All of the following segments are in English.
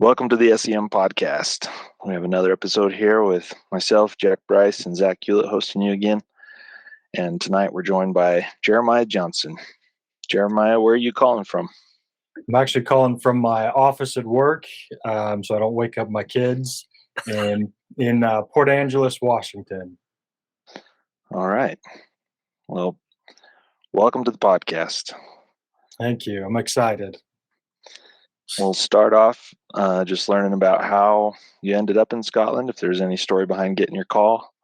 Welcome to the S.E.M podcast. We have another episode here with myself, Jack Bryce, and Zach Hewlett hosting you again. And tonight we're joined by Jeremiah Johnson. Jeremiah, where are you calling from? I'm actually calling from my office at work, so I don't wake up my kids, in Port Angeles, Washington. All right. Well, welcome to the podcast. Thank you. I'm excited. We'll start off just learning about how you ended up in Scotland, if there's any story behind getting your call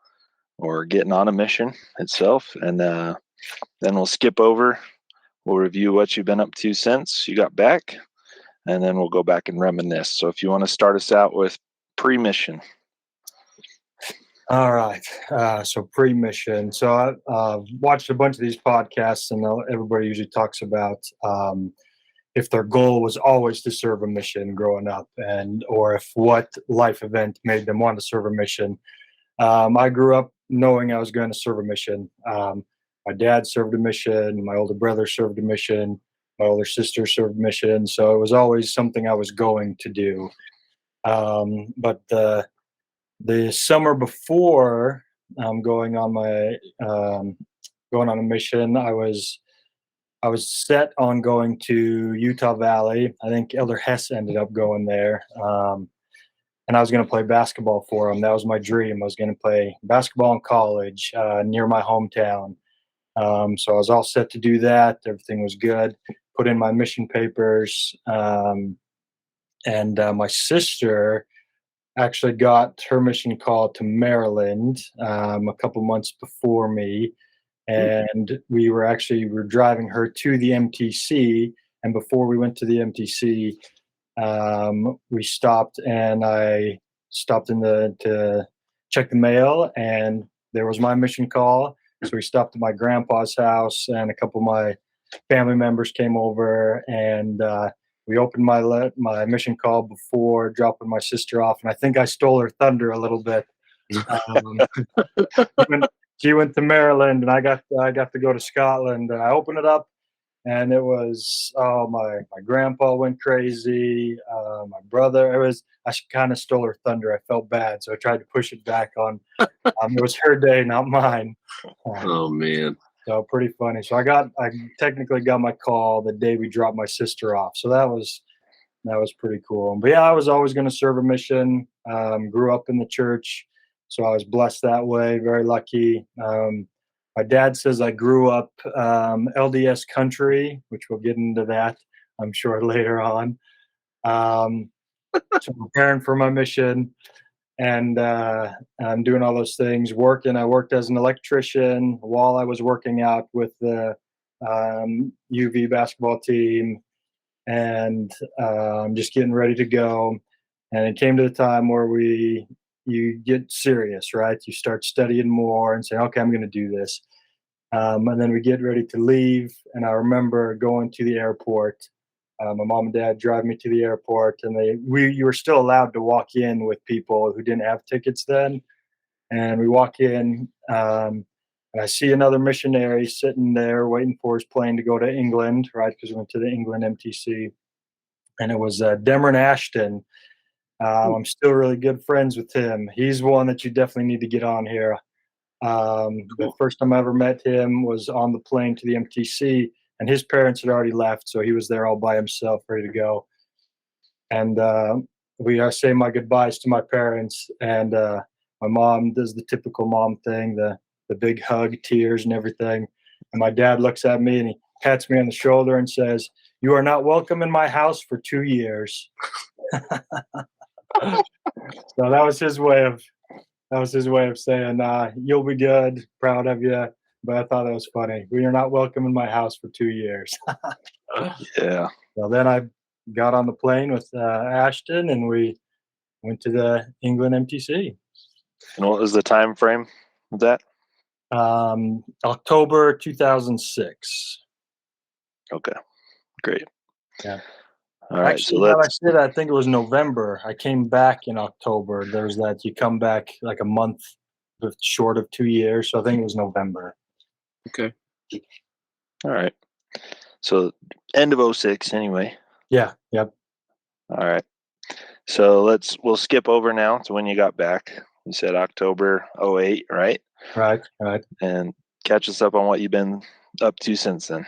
or getting on a mission itself. And then we'll skip over. We'll review what you've been up to since you got back, and then we'll go back and reminisce. So if you want to start us out with pre-mission. All right. So pre-mission. So I've watched a bunch of these podcasts, and everybody usually talks about if their goal was always to serve a mission growing up, or if what life event made them want to serve a mission. I grew up knowing I was going to serve a mission. My dad served a mission. My older brother served a mission. My older sister served a mission. So it was always something I was going to do. But the summer before going on a mission, I was set on going to Utah Valley. I think Elder Hess ended up going there. And I was going to play basketball for him. That was my dream. I was going to play basketball in college near my hometown. So I was all set to do that. Everything was good. Put in my mission papers. And my sister actually got her mission call to Maryland a couple months before me. And we were driving her to the MTC. And before we went to the MTC, we stopped, and I stopped to check the mail, and there was my mission call. So we stopped at my grandpa's house, and a couple of my family members came over, and we opened my mission call before dropping my sister off. And I think I stole her thunder a little bit. She went to Maryland, and I got to go to Scotland. And I opened it up, and it was my grandpa went crazy. My brother, I kind of stole her thunder. I felt bad, so I tried to push it back on. It was her day, not mine. Oh man! So pretty funny. So I technically got my call the day we dropped my sister off. So that was pretty cool. But yeah, I was always going to serve a mission. Grew up in the church, so I was blessed that way. Very lucky. My dad says I grew up LDS country, which we'll get into that, I'm sure, later on. So preparing for my mission, and I'm doing all those things, working. I worked as an electrician while I was working out with the UV basketball team, and I'm just getting ready to go. And it came to the time where you get serious, right? You start studying more and saying, okay, I'm going to do this. And then we get ready to leave. And I remember going to the airport. My mom and dad drive me to the airport, and you were still allowed to walk in with people who didn't have tickets then. And we walk in, and I see another missionary sitting there waiting for his plane to go to England, right? Because we went to the England MTC. And it was Demeron Ashton. I'm still really good friends with him. He's one that you definitely need to get on here. The first time I ever met him was on the plane to the MTC, and his parents had already left, so he was there all by himself, ready to go. And we are saying my goodbyes to my parents, and my mom does the typical mom thing, the big hug, tears, and everything. And my dad looks at me, and he pats me on the shoulder and says, "You are not welcome in my house for 2 years." So that was his way of saying, "You'll be good, proud of you." But I thought that was funny. "We are not welcome in my house for 2 years." Yeah. So then I got on the plane with Ashton, and we went to the England MTC. And what was the time frame of that? October 2006. Okay, great. Yeah. All right. Actually, I said I think it was November. I came back in October. There's that you come back like a month short of 2 years. So I think it was November. Okay. All right. So end of 06 anyway. Yeah. Yep. All right. So we'll skip over now to when you got back. You said October 08, right? Right. And catch us up on what you've been up to since then.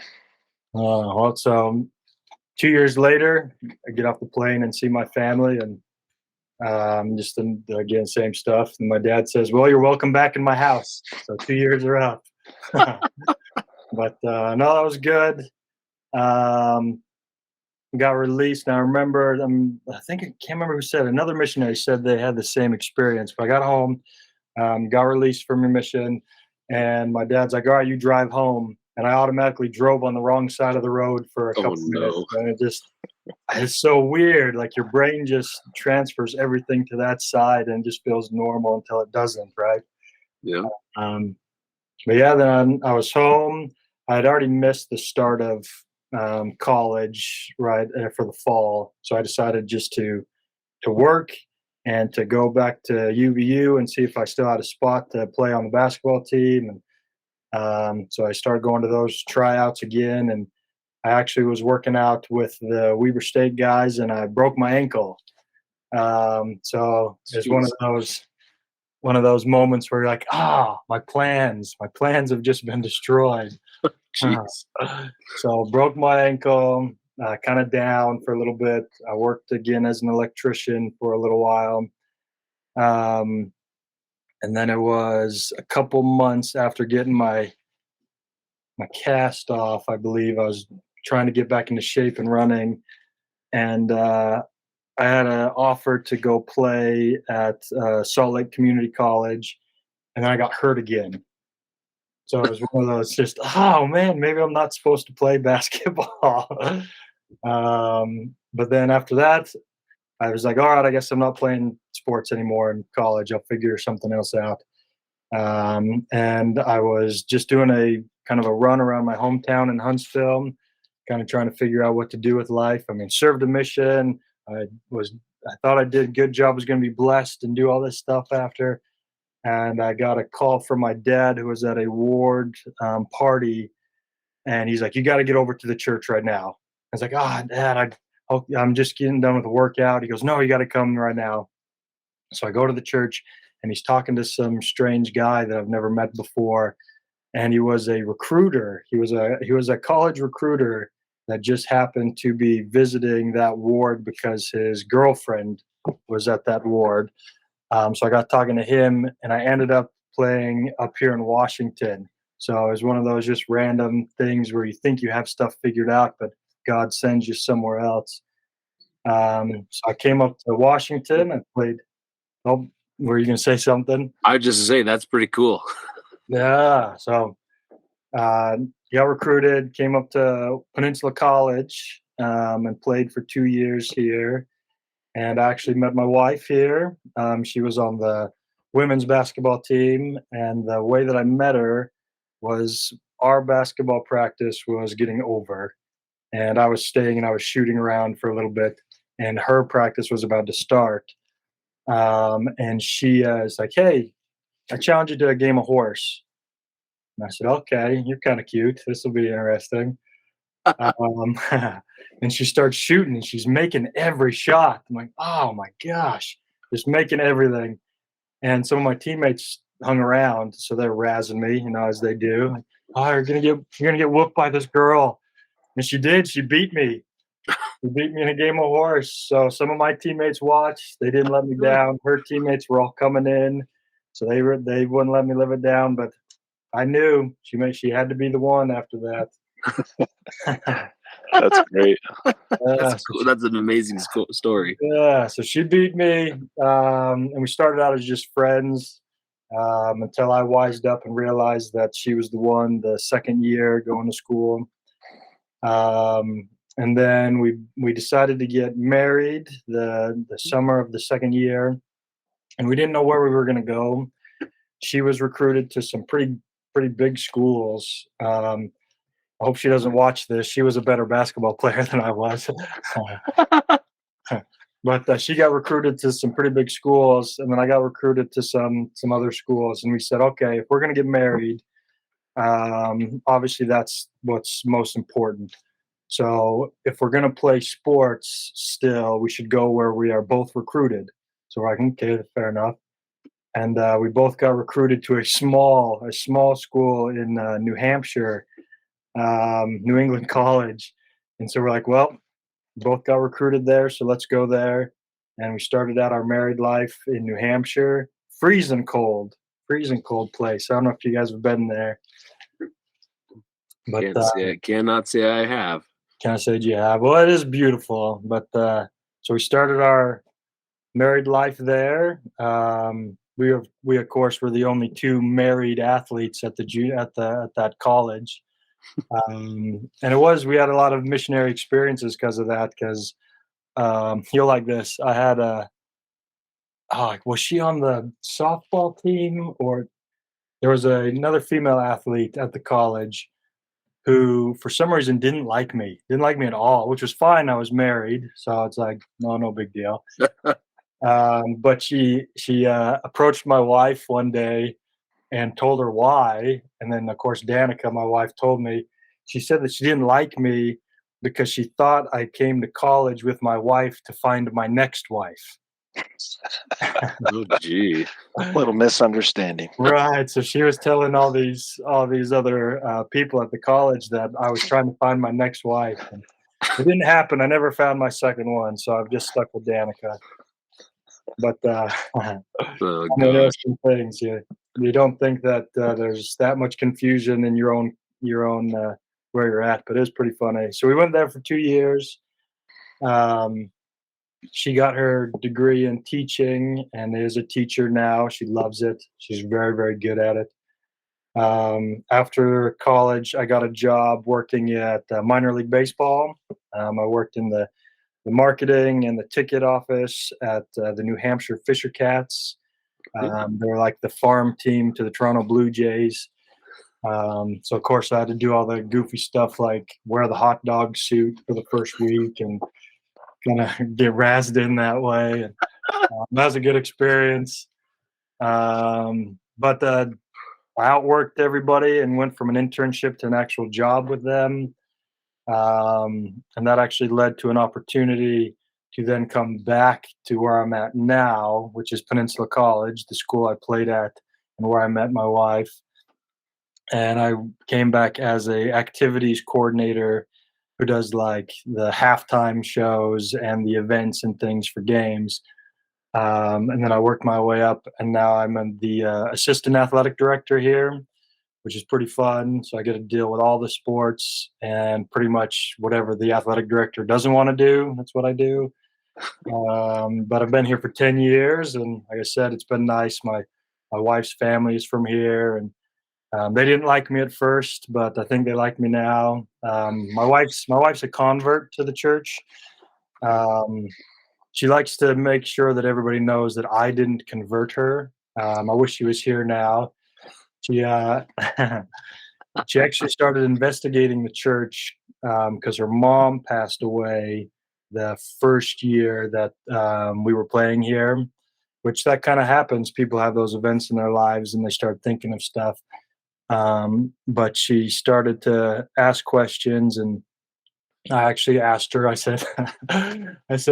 Well, so 2 years later, I get off the plane and see my family, and again, same stuff. And my dad says, "Well, you're welcome back in my house." So 2 years are up. But no, that was good. Got released. And I remember, I think I can't remember who said. Another missionary said they had the same experience. But I got home, got released from your mission, and my dad's like, "All right, you drive home." And I automatically drove on the wrong side of the road for a couple minutes, and it's so weird. Like your brain just transfers everything to that side and just feels normal until it doesn't, right? Yeah. But yeah, then I was home. I had already missed the start of college, right, for the fall. So I decided just to work and to go back to UVU and see if I still had a spot to play on the basketball team. And so I started going to those tryouts again, and I actually was working out with the Weber State guys, and I broke my ankle. So it's one of those moments where you're like, my plans have just been destroyed. Jeez. So broke my ankle, kind of down for a little bit. I worked again as an electrician for a little while. And then it was a couple months after getting my cast off, I believe. I was trying to get back into shape and running, and I had an offer to go play at Salt Lake Community College, and then I got hurt again. So it was one of those just, oh man, maybe I'm not supposed to play basketball. But then after that, I was like, all right, I guess I'm not playing sports anymore in college. I'll figure something else out. And I was just doing a kind of a run around my hometown in Huntsville, kind of trying to figure out what to do with life. I mean, served a mission. I thought I did a good job, was going to be blessed and do all this stuff after. And I got a call from my dad, who was at a ward party. And he's like, "You got to get over to the church right now." I was like, Dad, I'm just getting done with the workout. He goes, "No, you got to come right now." So I go to the church, and he's talking to some strange guy that I've never met before. And he was a recruiter. He was a college recruiter that just happened to be visiting that ward because his girlfriend was at that ward. So I got talking to him, and I ended up playing up here in Washington. So it was one of those just random things where you think you have stuff figured out, but God sends you somewhere else. So I came up to Washington and played. Oh, were you going to say something? I just say that's pretty cool. Yeah. So got recruited, came up to Peninsula College, and played for 2 years here. And I actually met my wife here. She was on the women's basketball team, and the way that I met her was our basketball practice was getting over, and I was staying and I was shooting around for a little bit, and her practice was about to start. And she is like, "Hey, I challenge you to a game of horse." And I said, "Okay, you're kind of cute. This will be interesting." Um, and she starts shooting, and she's making every shot. I'm like, "Oh my gosh," just making everything. And some of my teammates hung around, so they're razzing me, as they do. Like, "Oh, you're gonna get whooped by this girl," and she did. She beat me. She beat me in a game of horse. So some of my teammates watched. They didn't let me down. Her teammates were all coming in, so they wouldn't let me live it down. But I knew she had to be the one after that. That's great. That's cool. That's an amazing story. Yeah, so she beat me, and we started out as just friends until I wised up and realized that she was the one the second year going to school. And then we decided to get married the summer of the second year, and we didn't know where we were going to go. She was recruited to some pretty big schools. I hope she doesn't watch this. She was a better basketball player than I was. But she got recruited to some pretty big schools, and then I got recruited to some other schools. And we said, okay, if we're going to get married, obviously that's what's most important. So if we're going to play sports still, we should go where we are both recruited. So we're like, okay, fair enough. And we both got recruited to a small school in New Hampshire, New England College. And so we're like, well, we both got recruited there, so let's go there. And we started out our married life in New Hampshire. Freezing cold place. I don't know if you guys have been there, but Cannot say I have. can I say you have? Well, it is beautiful. But so we started our married life there. We of course were the only two married athletes at that college, and we had a lot of missionary experiences because of that. Because you'll like this. I had was she on the softball team, or there was another female athlete at the college who for some reason didn't like me at all, which was fine. I was married, so it's like no big deal. But she approached my wife one day and told her why, and then of course Danica, my wife, told me. She said that she didn't like me because she thought I came to college with my wife to find my next wife. Oh, gee. Little misunderstanding. Right. So she was telling all these other people at the college that I was trying to find my next wife, and it didn't happen. I never found my second one, so I've just stuck with Danica. But interesting things. You don't think that there's that much confusion in your own where you're at, but it's pretty funny. So we went there for 2 years. She got her degree in teaching and is a teacher now. She loves it. She's very, very good at it. After college, I got a job working at minor league baseball. I worked in the marketing and the ticket office at the New Hampshire Fisher Cats. They're like the farm team to the Toronto Blue Jays. So of course I had to do all the goofy stuff like wear the hot dog suit for the first week and kind of get razzed in that way. And, that was a good experience. But I outworked everybody and went from an internship to an actual job with them. And that actually led to an opportunity to then come back to where I'm at now, which is Peninsula College, the school I played at and where I met my wife. And I came back as a activities coordinator who does like the halftime shows and the events and things for games. And then I worked my way up, and now I'm the assistant athletic director here, which is pretty fun. So I get to deal with all the sports and pretty much whatever the athletic director doesn't want to do, that's what I do. But I've been here for 10 years, and like I said, it's been nice. My wife's family is from here, and they didn't like me at first, but I think they like me now. My wife's a convert to the church. She likes to make sure that everybody knows that I didn't convert her. I wish she was here now. She she actually started investigating the church because her mom passed away the first year that we were playing here, which that kind of happens. People have those events in their lives and they start thinking of stuff. But she started to ask questions, and I actually asked her. I said,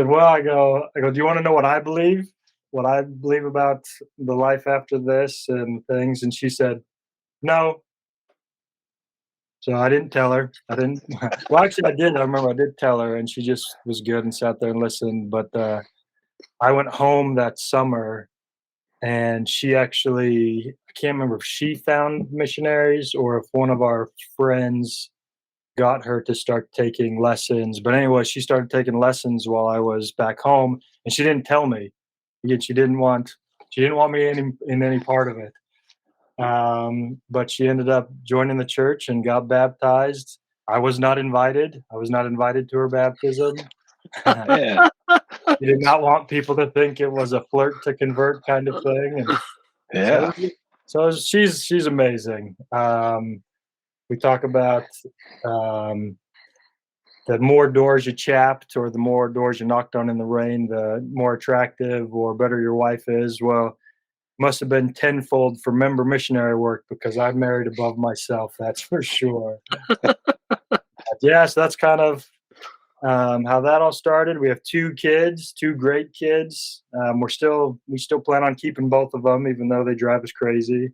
well, I go, do you want to know what I believe? What I believe about the life after this and things? And she said, no. So I didn't tell her. I didn't. Well, actually, I did. I remember I did tell her, and she just was good and sat there and listened. But I went home that summer, and she actually, I can't remember if she found missionaries or if one of our friends got her to start taking lessons. But anyway, she started taking lessons while I was back home, and she didn't tell me. Again, she didn't want me in any part of it. But she ended up joining the church and got baptized. I was not invited. To her baptism. Yeah. She did not want people to think it was a flirt to convert kind of thing. And Yeah. so she's amazing. We talk about the more doors you chapped or the more doors you knocked on in the rain, the more attractive or better your wife is. Well, must have been tenfold for member missionary work because I married above myself. That's for sure. Yeah, so that's kind of how that all started. We have 2 kids, 2 great kids. We still plan on keeping both of them, even though they drive us crazy.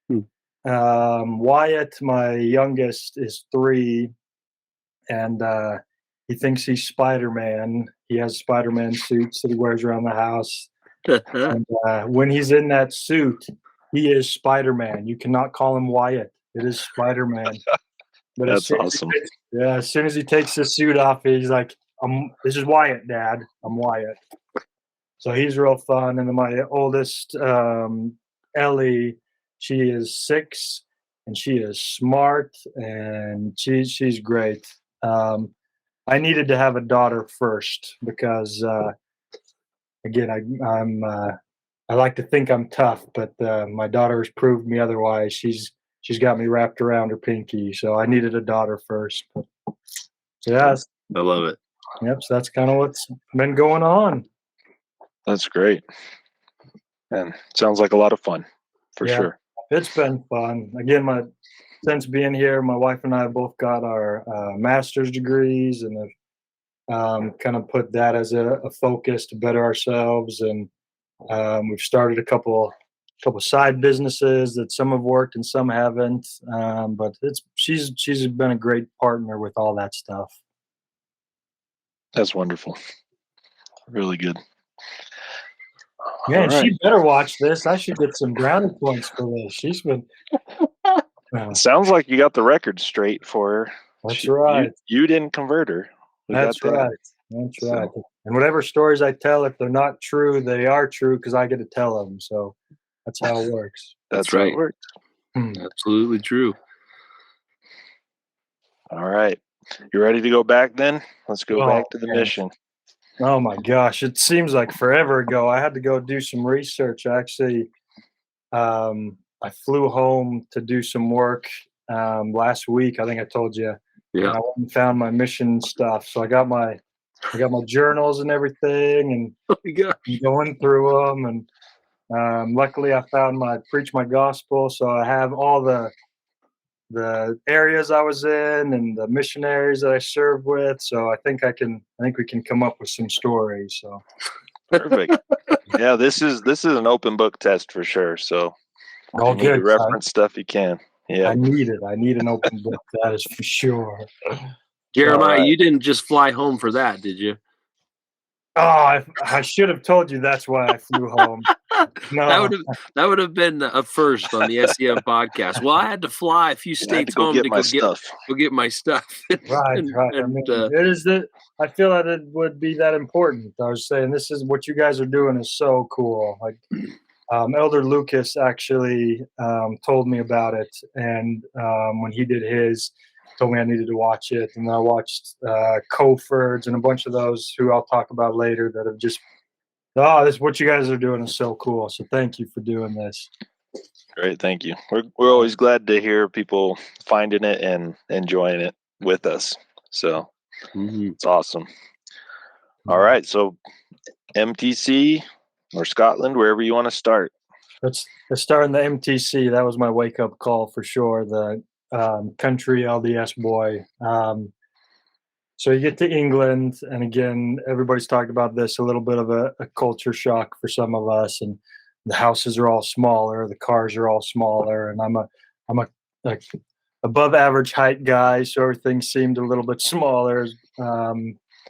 Hmm. Wyatt, my youngest, is 3, and he thinks he's Spider-Man. He has Spider-Man suits that he wears around the house. And when he's in that suit, he is Spider-Man. You cannot call him Wyatt. It is Spider-Man. But That's awesome. as soon as he takes his suit off, he's like, this is Wyatt, Dad. I'm Wyatt. So he's real fun. And then my oldest, Ellie, she is 6, and she is smart, and she's great. I needed to have a daughter first because, again, I like to think I'm tough, but my daughter has proved me otherwise. She's got me wrapped around her pinky, so I needed a daughter first. So yeah, I love it. yep. So that's kind of what's been going on. That's great. And sounds like a lot of fun, for Yeah. sure. It's been fun. Again, since being here, my wife and I both got our master's degrees, and have kind of put that as a focus to better ourselves. And we've started a couple side businesses that some have worked and some haven't. But she's been a great partner with all that stuff. That's wonderful. Really good. Yeah, and All right. she better watch this. I should get some brownie points for this. She's been. Sounds like you got the record straight for her. That's right. You didn't convert her. That's right. That's right. And whatever stories I tell, if they're not true, they are true because I get to tell them. So that's how it works. That's right. How it works. Absolutely true. All right. You ready to go back then? Let's go back to the mission. Oh my gosh. It seems like forever ago. I had to go do some research. Actually, I flew home to do some work last week. I think I told you. Yeah. And I went and found my mission stuff. So I got my journals and everything, and going through them. And luckily, I found Preach My Gospel. So I have all the areas I was in and the missionaries that I served with. So I think we can come up with some stories. So perfect. Yeah, this is an open book test for sure. So all you need to reference stuff you can. Yeah, I need it. I need an open book. That is for sure. Jeremiah, you didn't just fly home for that, did you? Oh, I should have told you that's why I flew home. No, that would have been a first on the S.E.M podcast. Well, I had to fly a few states home to go get my stuff. Right. I mean, it is that I feel that it would be that important. I was saying this is what you guys are doing is so cool. Like Elder Lucas actually told me about it, and when he did his, told me I needed to watch it, and I watched Cofords and a bunch of those who I'll talk about later that have just this what you guys are doing is so cool. So thank you for doing this. Great, thank you. We're always glad to hear people finding it and enjoying it with us. So it's awesome. All right, so MTC or Scotland, wherever you want to start. Let's start in the MTC. That was my wake up call for sure. The country LDS boy. So you get to England, and again, everybody's talked about this, a little bit of a culture shock for some of us, and the houses are all smaller, the cars are all smaller, and I'm a above average height guy, so everything seemed a little bit smaller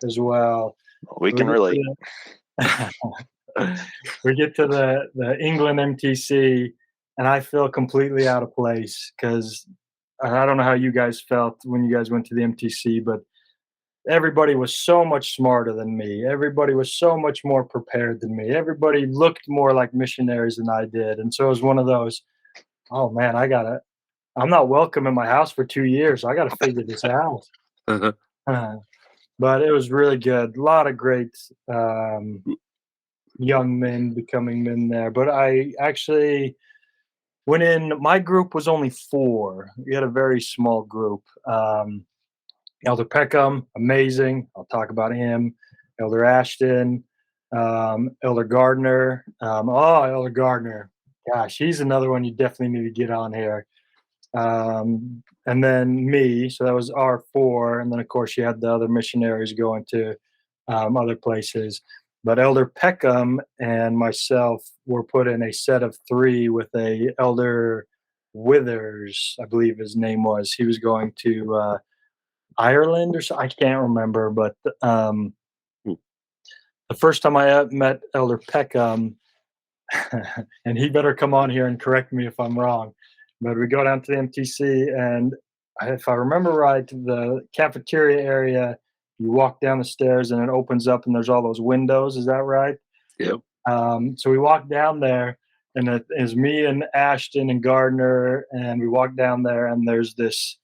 as well. We can relate. We get to the England MTC, and I feel completely out of place because I don't know how you guys felt when you guys went to the MTC, but everybody was so much smarter than me. Everybody was so much more prepared than me. Everybody looked more like missionaries than I did. And so it was one of those, oh man, I'm not welcome in my house for 2 years. So I got to figure this out. But it was really good. A lot of great young men becoming men there. But I actually went in, my group was only 4. We had a very small group. Elder Peckham, amazing. I'll talk about him. Elder Ashton, Elder Gardner. Elder Gardner. Gosh, he's another one you definitely need to get on here. and then me. So that was our 4. And then, of course, you had the other missionaries going to other places. But Elder Peckham and myself were put in a set of 3 with a Elder Withers, I believe his name was. He was going to Ireland or so. I can't remember, but the first time I met Elder Peckham, and he better come on here and correct me if I'm wrong, but we go down to the MTC, and if I remember right, the cafeteria area, you walk down the stairs and it opens up and there's all those windows. Is that right? Yep. So we walk down there, and it is me and Ashton and Gardner, and we walk down there, and there's this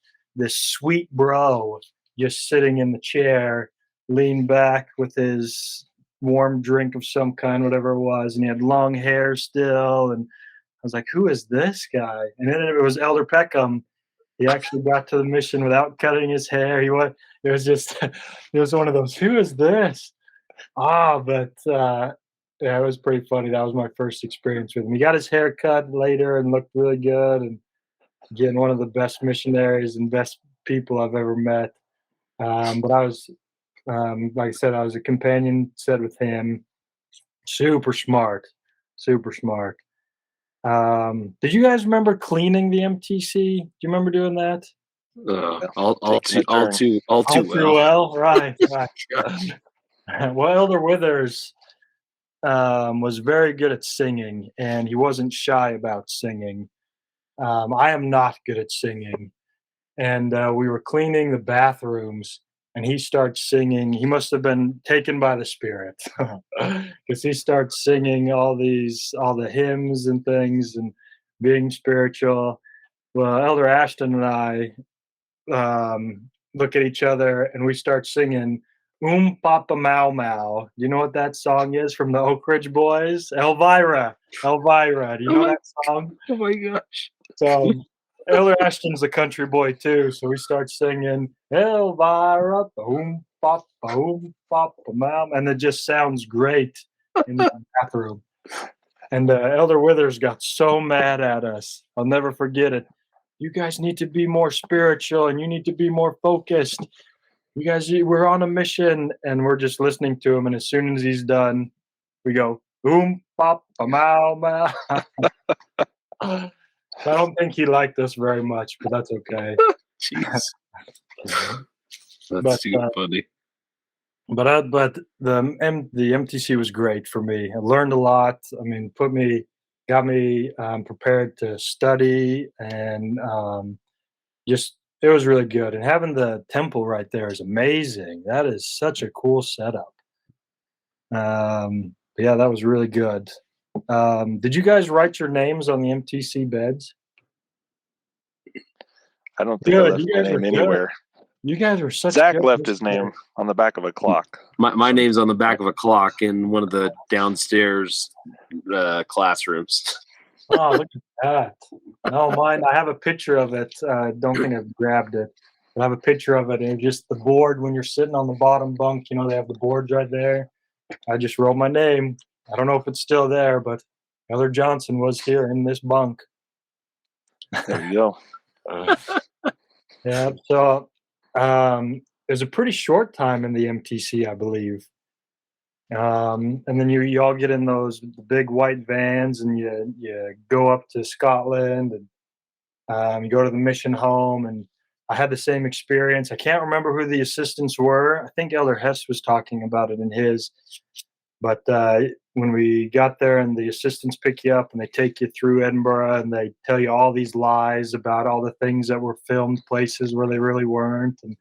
sweet bro just sitting in the chair, leaned back with his warm drink of some kind, whatever it was, and he had long hair still, and I was like, "Who is this guy?" And then it was Elder Peckham. He actually got to the mission without cutting his hair. It was just, it was one of those, "Who is this?" But yeah, it was pretty funny. That was my first experience with him. He got his hair cut later and looked really good, and again, one of the best missionaries and best people I've ever met. But I was, like I said, I was a companion set with him. Super smart, super smart. Did you guys remember cleaning the MTC? Do you remember doing that? All too well. Right, right. Well, Elder Withers was very good at singing, and he wasn't shy about singing. I am not good at singing, and we were cleaning the bathrooms, and he starts singing. He must have been taken by the Spirit, because he starts singing all the hymns and things, and being spiritual. Well, Elder Ashton and I look at each other, and we start singing Papa Mau Mau. Do you know what that song is from the Oak Ridge Boys? Elvira. Do you know that song? Oh my gosh. So Elder Ashton's a country boy too, so we start singing Elvira, Papa Mau, and it just sounds great in the bathroom. And Elder Withers got so mad at us. I'll never forget it. You guys need to be more spiritual, and you need to be more focused. You guys, we're on a mission, and we're just listening to him. And as soon as he's done, we go, Papa Mau Mau. I don't think he liked us very much, but that's okay. Jeez. That's too funny. But the MTC was great for me. I learned a lot. I mean, got me prepared to study, and just it was really good. And having the temple right there is amazing. That is such a cool setup. Yeah, that was really good. Did you guys write your names on the MTC beds? I don't think I left my name anywhere. You guys were such. Zach left his name on the back of a clock. My name's on the back of a clock in one of the downstairs classrooms. Oh, look at that! No, mine. I have a picture of it. Don't think I've grabbed it. I have a picture of it, and just the board when you're sitting on the bottom bunk. You know, they have the boards right there. I just wrote my name. I don't know if it's still there, but Elder Johnson was here in this bunk. There you go. Yeah. So it was a pretty short time in the MTC, I believe. And then you all get in those big white vans, and you go up to Scotland, and you go to the mission home. And I had the same experience. I can't remember who the assistants were. I think Elder Hess was talking about it in his. But when we got there, and the assistants pick you up and they take you through Edinburgh, and they tell you all these lies about all the things that were filmed places where they really weren't. And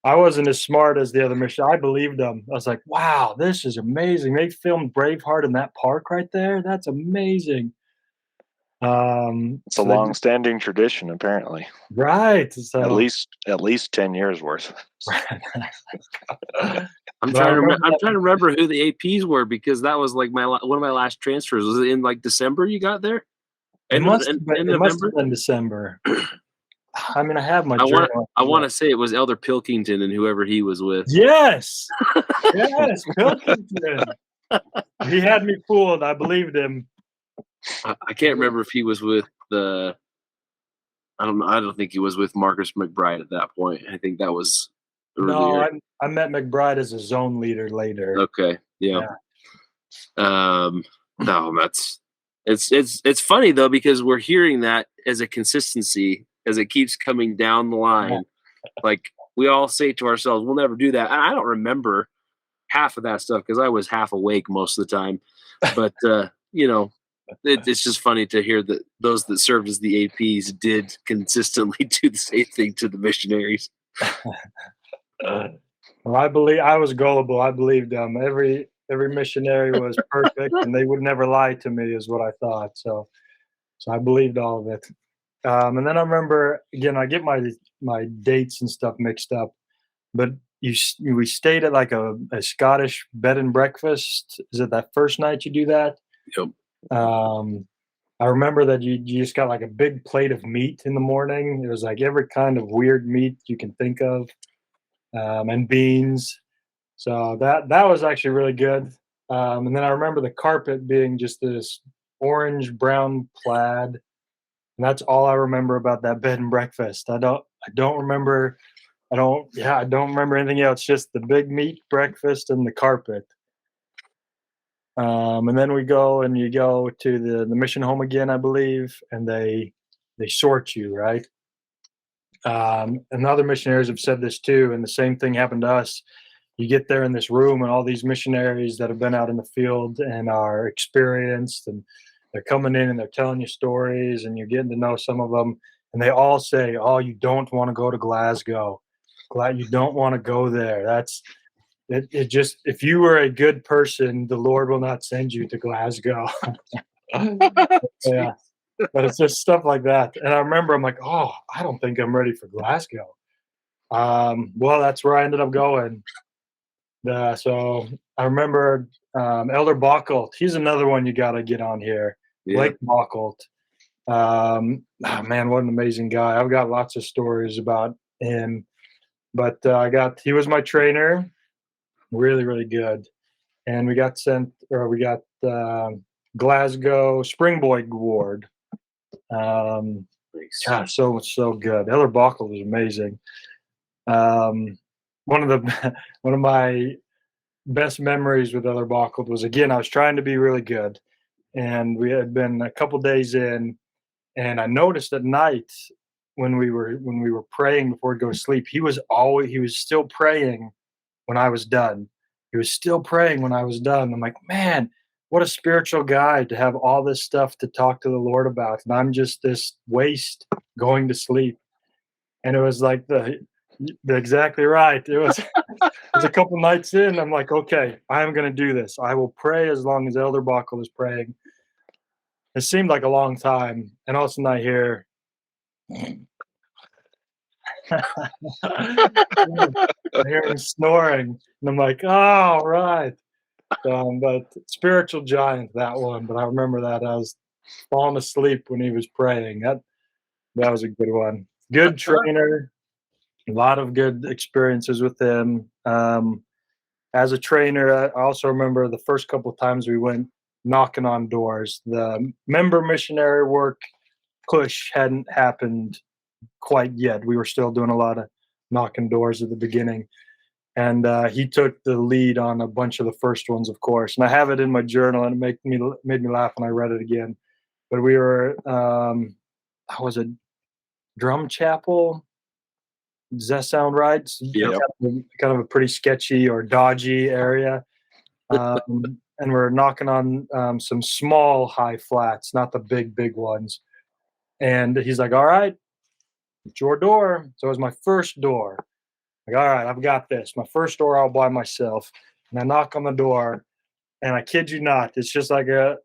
I wasn't as smart as the other mission. I believed them. I was like, wow, this is amazing. They filmed Braveheart in that park right there. That's amazing. It's a long-standing tradition, apparently. Right. So, at least 10 years worth. I'm trying to remember who the APs were, because that was like one of my last transfers. Was it in like December you got there? It must have been December. I mean, I have my journal. I want to say it was Elder Pilkington and whoever he was with. Yes. Yes, Pilkington. He had me fooled. I believed him. I can't remember if he was with I don't think he was with Marcus McBride at that point. I think that was No, earlier. I met McBride as a zone leader later. Okay, yeah. Yeah. No, it's funny though, because we're hearing that as a consistency as it keeps coming down the line. Like we all say to ourselves, we'll never do that. And I don't remember half of that stuff because I was half awake most of the time. But it's just funny to hear that those that served as the APs did consistently do the same thing to the missionaries. Well, I was gullible. I believed them. Every missionary was perfect, and they would never lie to me, is what I thought. So I believed all of it. And then I remember again. I get my dates and stuff mixed up, but we stayed at like a Scottish bed and breakfast. Is it that first night you do that? Yep. I remember that you just got like a big plate of meat in the morning. It was like every kind of weird meat you can think of, and beans. So that was actually really good. And then I remember the carpet being just this orange brown plaid, and that's all I remember about that bed and breakfast. I don't remember. I don't remember anything else. Just the big meat breakfast and the carpet. And then you go to the mission home again, I believe, and they sort you, right. And other missionaries have said this too, and the same thing happened to us. You get there in this room, and all these missionaries that have been out in the field and are experienced, and they're coming in and they're telling you stories, and you're getting to know some of them, and they all say, "Oh, you don't want to go to Glasgow. Glad you don't want to go there. That's it. It just if you were a good person, the Lord will not send you to Glasgow." Yeah, but it's just stuff like that. And I remember I'm like, "Oh, I don't think I'm ready for Glasgow." Well, that's where I ended up going. So I remember Elder Bockelt. He's another one you got to get on here. Yeah. Blake Bockelt. Man, what an amazing guy. I've got lots of stories about him. But he was my trainer. Really, really good. And we got Glasgow Springboard Ward. Gosh, so good. Elder Bockelt was amazing. One of my best memories with Elder Bockelt was again I was trying to be really good, and we had been a couple days in, and I noticed at night when we were praying before we go to sleep, he was still praying when I was done. He was still praying when I was done. I'm like, man, what a spiritual guy to have all this stuff to talk to the Lord about, and I'm just this waste going to sleep. And it was like exactly right. It was a couple nights in. I'm like, okay, I'm going to do this. I will pray as long as Elder Bockel is praying. It seemed like a long time, and all of a sudden I hear him snoring, and I'm like, oh, right. But spiritual giant, that one. But I remember that I was falling asleep when he was praying. That was a good one. Good trainer. A lot of good experiences with him. As a trainer, I also remember the first couple of times we went knocking on doors. The member missionary work push hadn't happened quite yet. We were still doing a lot of knocking doors at the beginning. And he took the lead on a bunch of the first ones, of course. And I have it in my journal, and it made me laugh when I read it again. But we were, was it Drum Chapel? Does that sound right? Yep. Kind of a pretty sketchy or dodgy area. And we're knocking on some small high flats, not the big ones. And he's like, all right, it's your door. So it was my first door. Like, all right, I've got this. My first door all by myself. And I knock on the door, and I kid you not, it's just like a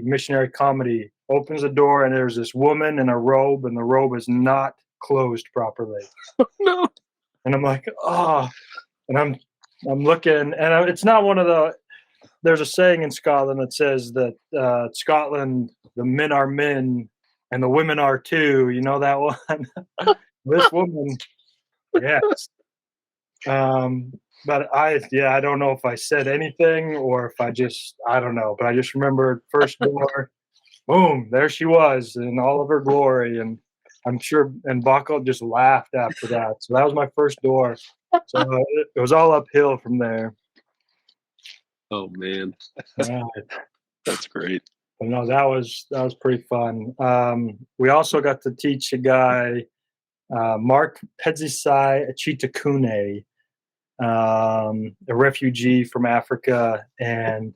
missionary comedy. Opens the door, and there's this woman in a robe, and the robe is not closed properly. No. And I'm like, oh, and I'm looking, and it's not one of the. There's a saying in Scotland that says that Scotland, the men are men, and the women are too. You know that one. This woman, yes. But I don't know if I said anything or if I don't know. But I just remember first door, boom, there she was in all of her glory, and I'm sure, and Buckle just laughed after that. So that was my first door. So it was all uphill from there. Oh man. Yeah. That's great. But no, that was pretty fun. We also got to teach a guy, Mark Pedzisai Achitakune, a refugee from Africa, and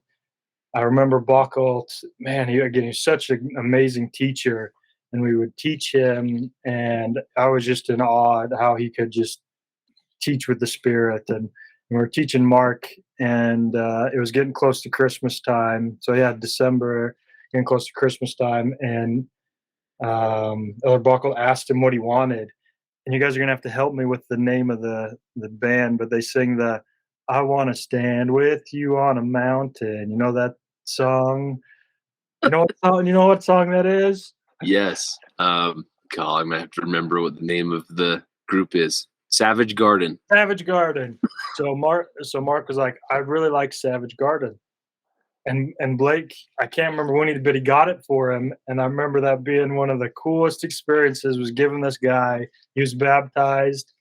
I remember Buckle. Man, he's such an amazing teacher, and we would teach him, and I was just in awe at how he could just teach with the spirit. And we were teaching Mark, and it was getting close to Christmas time. So yeah, December, getting close to Christmas time, and Elder Buckle asked him what he wanted. And you guys are gonna have to help me with the name of the band, but they sing the "I Want to Stand with You on a Mountain." You know that song? You know what song? You know what song that is? Yes. God, I'm gonna have to remember what the name of the group is. Savage Garden. Savage Garden. So Mark was like, I really like Savage Garden. And Blake, I can't remember when but he got it for him. And I remember that being one of the coolest experiences was giving this guy, he was baptized.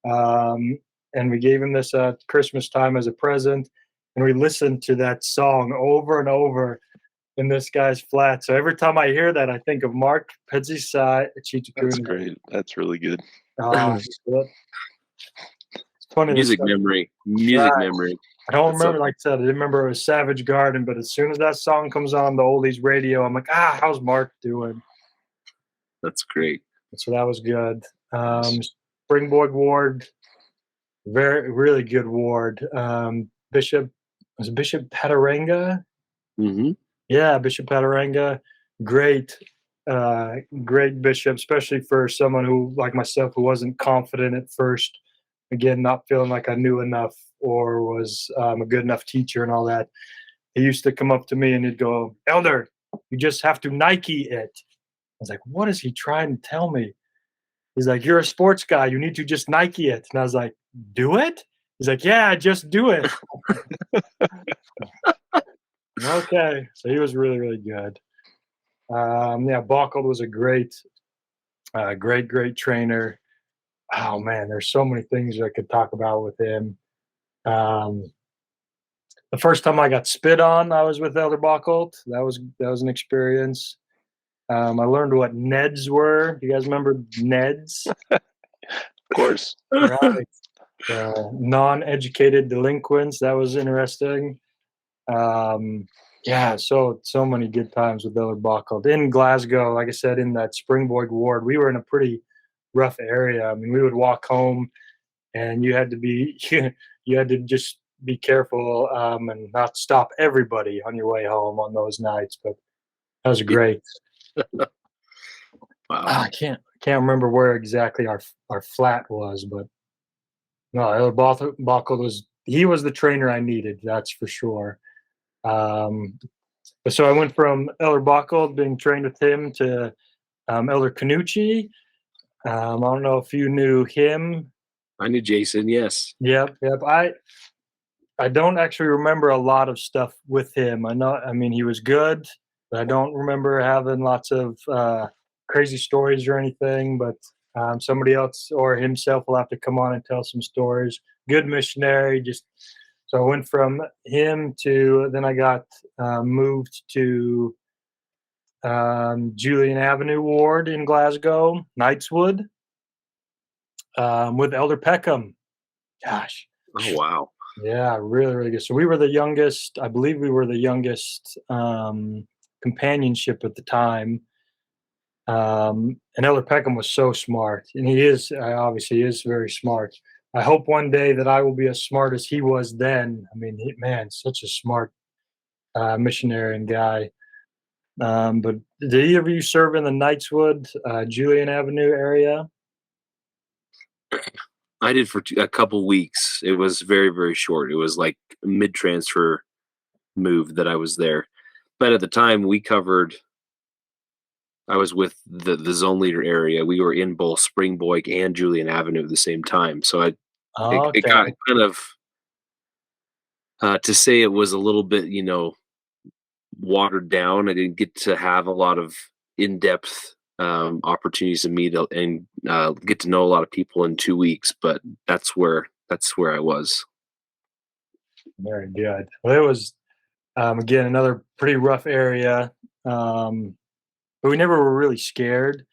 And we gave him this at Christmas time as a present. And we listened to that song over and over in this guy's flat. So every time I hear that, I think of Mark Pedzisai Chitakuni. That's great. That's really good. It's funny. Music memory. I don't remember, like I said, I didn't remember it was Savage Garden, but as soon as that song comes on the oldies radio, I'm like, how's Mark doing? That's great. So that was good. Springboard Ward, really good ward. Bishop Pataranga? Mm-hmm. Yeah, Bishop Pataranga. Great bishop, especially for someone who, like myself, who wasn't confident at first. Again, not feeling like I knew enough or was a good enough teacher and all that. He used to come up to me and he'd go, "Elder, you just have to Nike it." I was like, what is he trying to tell me? He's like, "You're a sports guy. You need to just Nike it." And I was like, "Do it?" He's like, "Yeah, just do it." Okay. So he was really, really good. Yeah, Buckled was a great trainer. Oh man, there's so many things I could talk about with him. The first time I got spit on, I was with Elder Buckled. That was an experience. I learned what NEDs were. You guys remember NEDs? Of course. Right. Non-educated delinquents. That was interesting. Yeah, so many good times with Elder Buckled. In Glasgow, like I said, in that Springboard ward, we were in a pretty rough area. I mean, we would walk home and you had to just be careful and not stop everybody on your way home on those nights. But that was great. Wow. I can't remember where exactly our flat was, but no, Elder Buckled was the trainer I needed. That's for sure. So I went from Elder Buckled being trained with him to Elder Canucci. I don't know if you knew him. I knew Jason, yes. Yep. I don't actually remember a lot of stuff with him. I mean, he was good, but I don't remember having lots of crazy stories or anything. But somebody else or himself will have to come on and tell some stories. Good missionary. So I went from him to, then I got moved to Julian Avenue Ward in Glasgow, Knightswood, with Elder Peckham. Gosh. Oh, wow. Yeah, really, really good. So we were the youngest, I believe we were the youngest companionship at the time. And Elder Peckham was so smart. And he is, obviously, he is very smart. I hope one day that I will be as smart as he was then. I mean, man, such a smart missionary and guy. But did either of you serve in the Knightswood, Julian Avenue area? I did for a couple weeks. It was very, very short. It was like a mid-transfer move that I was there. But at the time, I was with the zone leader area. We were in both Springboig and Julian Avenue at the same time. So it got kind of, to say it was a little bit, watered down. I didn't get to have a lot of in-depth opportunities to meet and get to know a lot of people in 2 weeks, but that's where I was. Very good. Well, it was again another pretty rough area, but we never were really scared.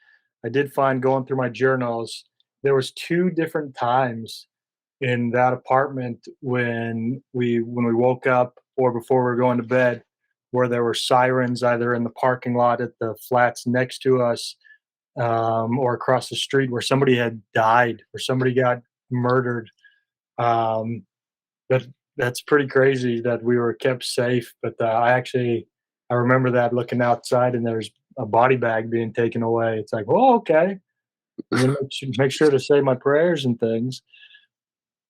I did find going through my journals there was 2 different times in that apartment when we woke up or before we were going to bed, where there were sirens either in the parking lot at the flats next to us, or across the street where somebody had died or somebody got murdered. Um, but that's pretty crazy that we were kept safe. But I remember that looking outside and there's a body bag being taken away. It's like, oh, okay. I'm gonna make sure to say my prayers and things.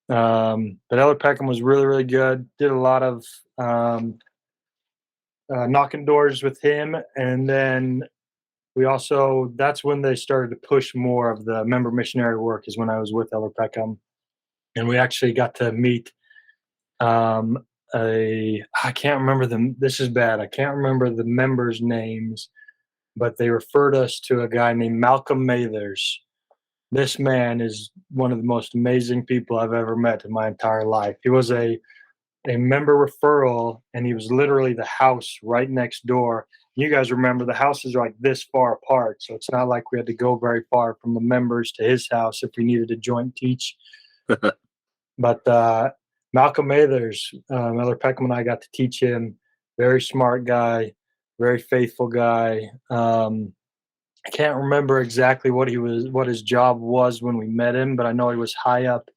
But Elder Peckham was really, really good. Did a lot of knocking doors with him, and then that's when they started to push more of the member missionary work. Is when I was with Elder Peckham, and we actually got to meet um, I can't remember them. This is bad. I can't remember the members' names, but they referred us to a guy named Malcolm Mathers. This man is one of the most amazing people I've ever met in my entire life. He was a member referral, and he was literally the house right next door. You guys remember the houses are like this far apart, so it's not like we had to go very far from the members to his house if we needed to joint teach. But Malcolm Mathers, Elder Peckham and I got to teach him. Very smart guy, very faithful guy. I can't remember exactly what his job was when we met him, but I know he was high up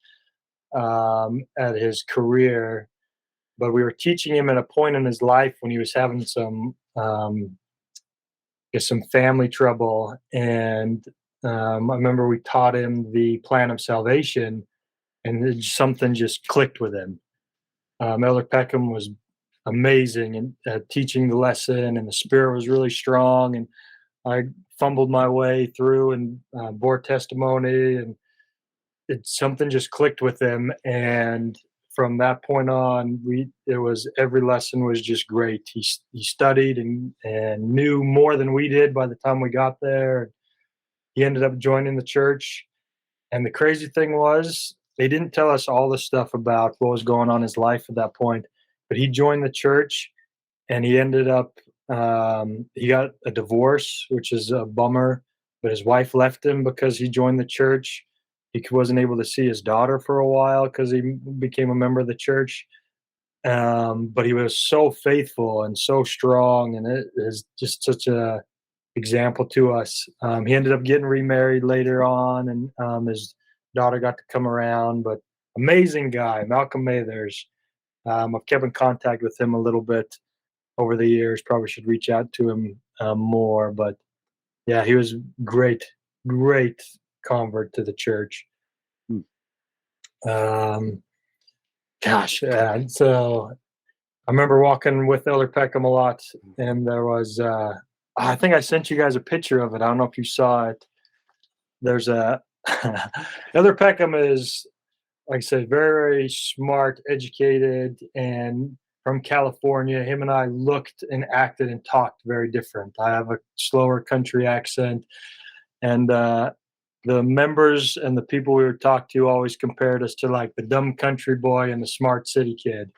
at his career. But we were teaching him at a point in his life when he was having some family trouble, and I remember we taught him the plan of salvation, and something just clicked with him. Elder Peckham was amazing at teaching the lesson, and the spirit was really strong. And I fumbled my way through and bore testimony, and something just clicked with him. And from that point on, every lesson was just great. He studied and knew more than we did by the time we got there. He ended up joining the church, and the crazy thing was they didn't tell us all the stuff about what was going on in his life at that point. But he joined the church, and he ended up he got a divorce, which is a bummer. But his wife left him because he joined the church. He wasn't able to see his daughter for a while because he became a member of the church. But he was so faithful and so strong, and it is just such a example to us. He ended up getting remarried later on, and his daughter got to come around. But amazing guy, Malcolm Mathers. I've kept in contact with him a little bit over the years. Probably should reach out to him more. But yeah, he was great, great convert to the church. Um, Gosh, so I remember walking with Elder Peckham a lot, and there was I think I sent you guys a picture of it. I don't know if you saw it. There's a Elder Peckham is, like I said, very, very smart, educated, and from California. Him and I looked and acted and talked very different. I have a slower country accent, and the members and the people we would talk to always compared us to like the dumb country boy and the smart city kid.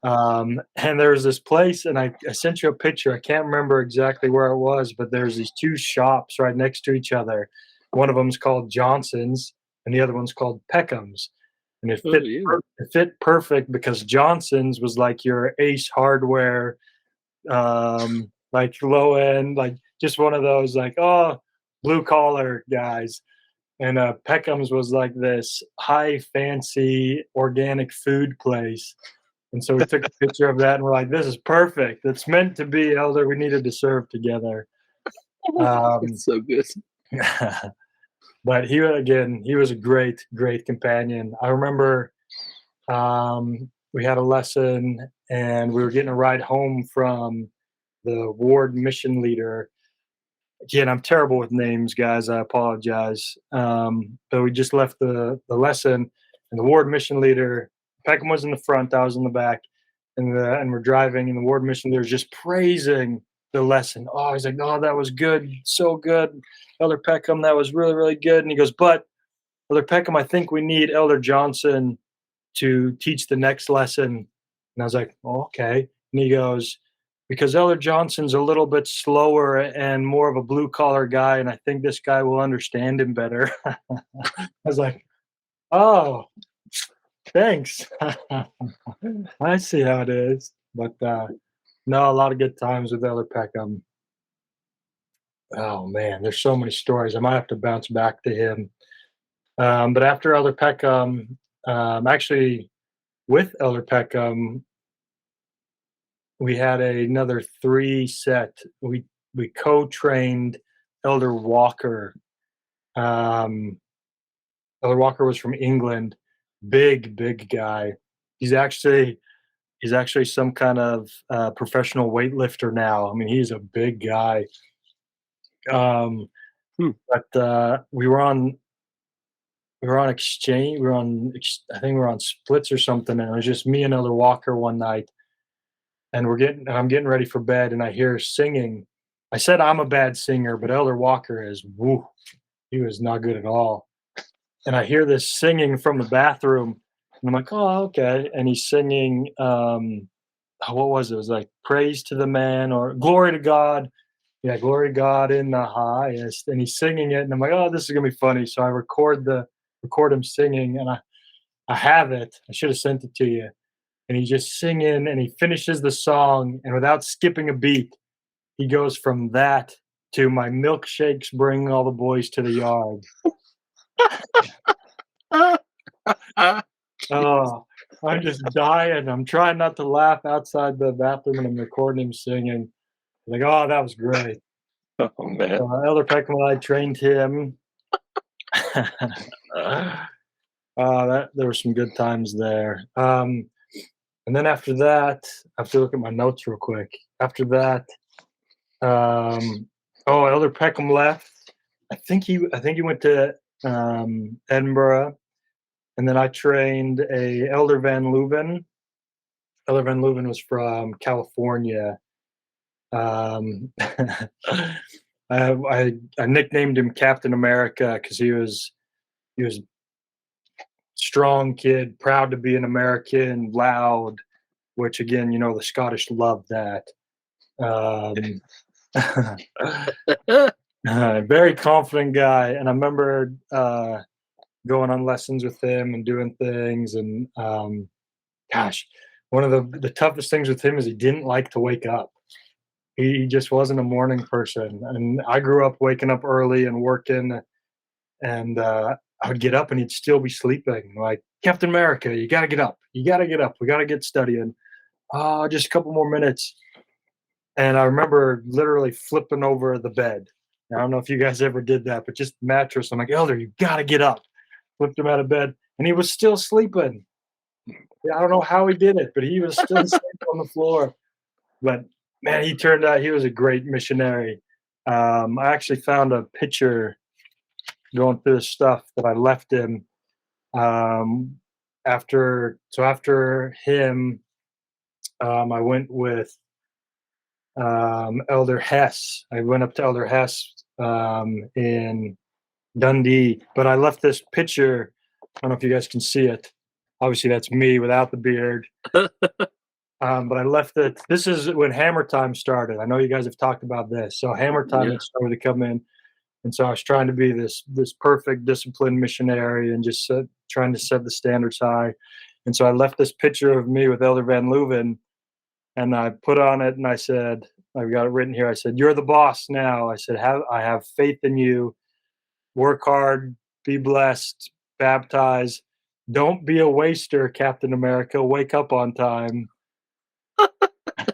And there was this place, and I sent you a picture. I can't remember exactly where it was, but there's these 2 shops right next to each other. One of them's called Johnson's, and the other one's called Peckham's. And it fit perfect because Johnson's was like your Ace Hardware, like low end, like just one of those like, oh, blue collar guys. And Peckham's was like this high fancy organic food place. And so we took a picture of that, and we're like, this is perfect. It's meant to be, Elder. We needed to serve together. It's so good. But he was a great, great companion. I remember we had a lesson, and we were getting a ride home from the ward mission leader. Again, I'm terrible with names, guys. I apologize. But we just left the lesson, and the ward mission leader, Peckham was in the front, I was in the back, and we're driving, and the ward mission leader is just praising the lesson. Oh, he's like, oh, that was good, so good, Elder Peckham, that was really, really good. And he goes, but Elder Peckham, I think we need Elder Johnson to teach the next lesson. And I was like, oh, okay. And he goes, because Elder Johnson's a little bit slower and more of a blue collar guy, and I think this guy will understand him better. I was like, oh, thanks. I see how it is. But no, a lot of good times with Elder Peckham. Oh man, there's so many stories. I might have to bounce back to him. But after Elder Peckham, actually with Elder Peckham, we had another 3 set. We co-trained Elder Walker. Elder Walker was from England, big guy. He's actually some kind of professional weightlifter now. I mean, he's a big guy. But we were on exchange. I think we were on splits or something, and it was just me and Elder Walker one night. And I'm getting ready for bed, and I hear singing. I said I'm a bad singer, but Elder Walker is woo. He was not good at all. And I hear this singing from the bathroom, and I'm like, oh, okay. And he's singing, what was it? It was like praise to the man or glory to God. Yeah, glory to God in the highest. And he's singing it, and I'm like, oh, this is gonna be funny. So I record him singing, and I have it. I should have sent it to you. And he's just singing, and he finishes the song, and without skipping a beat, he goes from that to my milkshakes bring all the boys to the yard. Oh, I'm just dying. I'm trying not to laugh outside the bathroom, and I'm recording him singing. Like, oh, that was great. Oh man. Elder Peckham and I trained him. There were some good times there. And then after that, I have to look at my notes real quick. After that, Elder Peckham left. I think he went to Edinburgh, and then I trained a Elder Van Leuven. Elder Van Leuven was from California. I nicknamed him Captain America because he was strong kid, proud to be an American, loud, which again, the Scottish love that. Very confident guy, and I remember going on lessons with him and doing things. And gosh, one of the toughest things with him is he didn't like to wake up. He just wasn't a morning person, and I grew up waking up early and working, and I would get up and he'd still be sleeping. Like, Captain America, you got to get up. You got to get up. We got to get studying. Just a couple more minutes. And I remember literally flipping over the bed. I don't know if you guys ever did that, but just mattress. I'm like, Elder, you got to get up. Flipped him out of bed, and he was still sleeping. I don't know how he did it, but he was still sleeping on the floor. But man, he turned out he was a great missionary. I actually found a picture going through the stuff that I left him. After him, I went with Elder Hess. I went up to Elder Hess in Dundee, but I left this picture. I don't know if you guys can see it. Obviously, that's me without the beard. But I left it. This is when Hammer Time started. I know you guys have talked about this. So Hammer Time had started to come in, and so I was trying to be this perfect, disciplined missionary and just trying to set the standards high. And so I left this picture of me with Elder Van Leuven, and I put on it, and I said, I've got it written here. I said, "You're the boss now." I said, I have faith in you. Work hard, be blessed, baptize. Don't be a waster, Captain America. Wake up on time.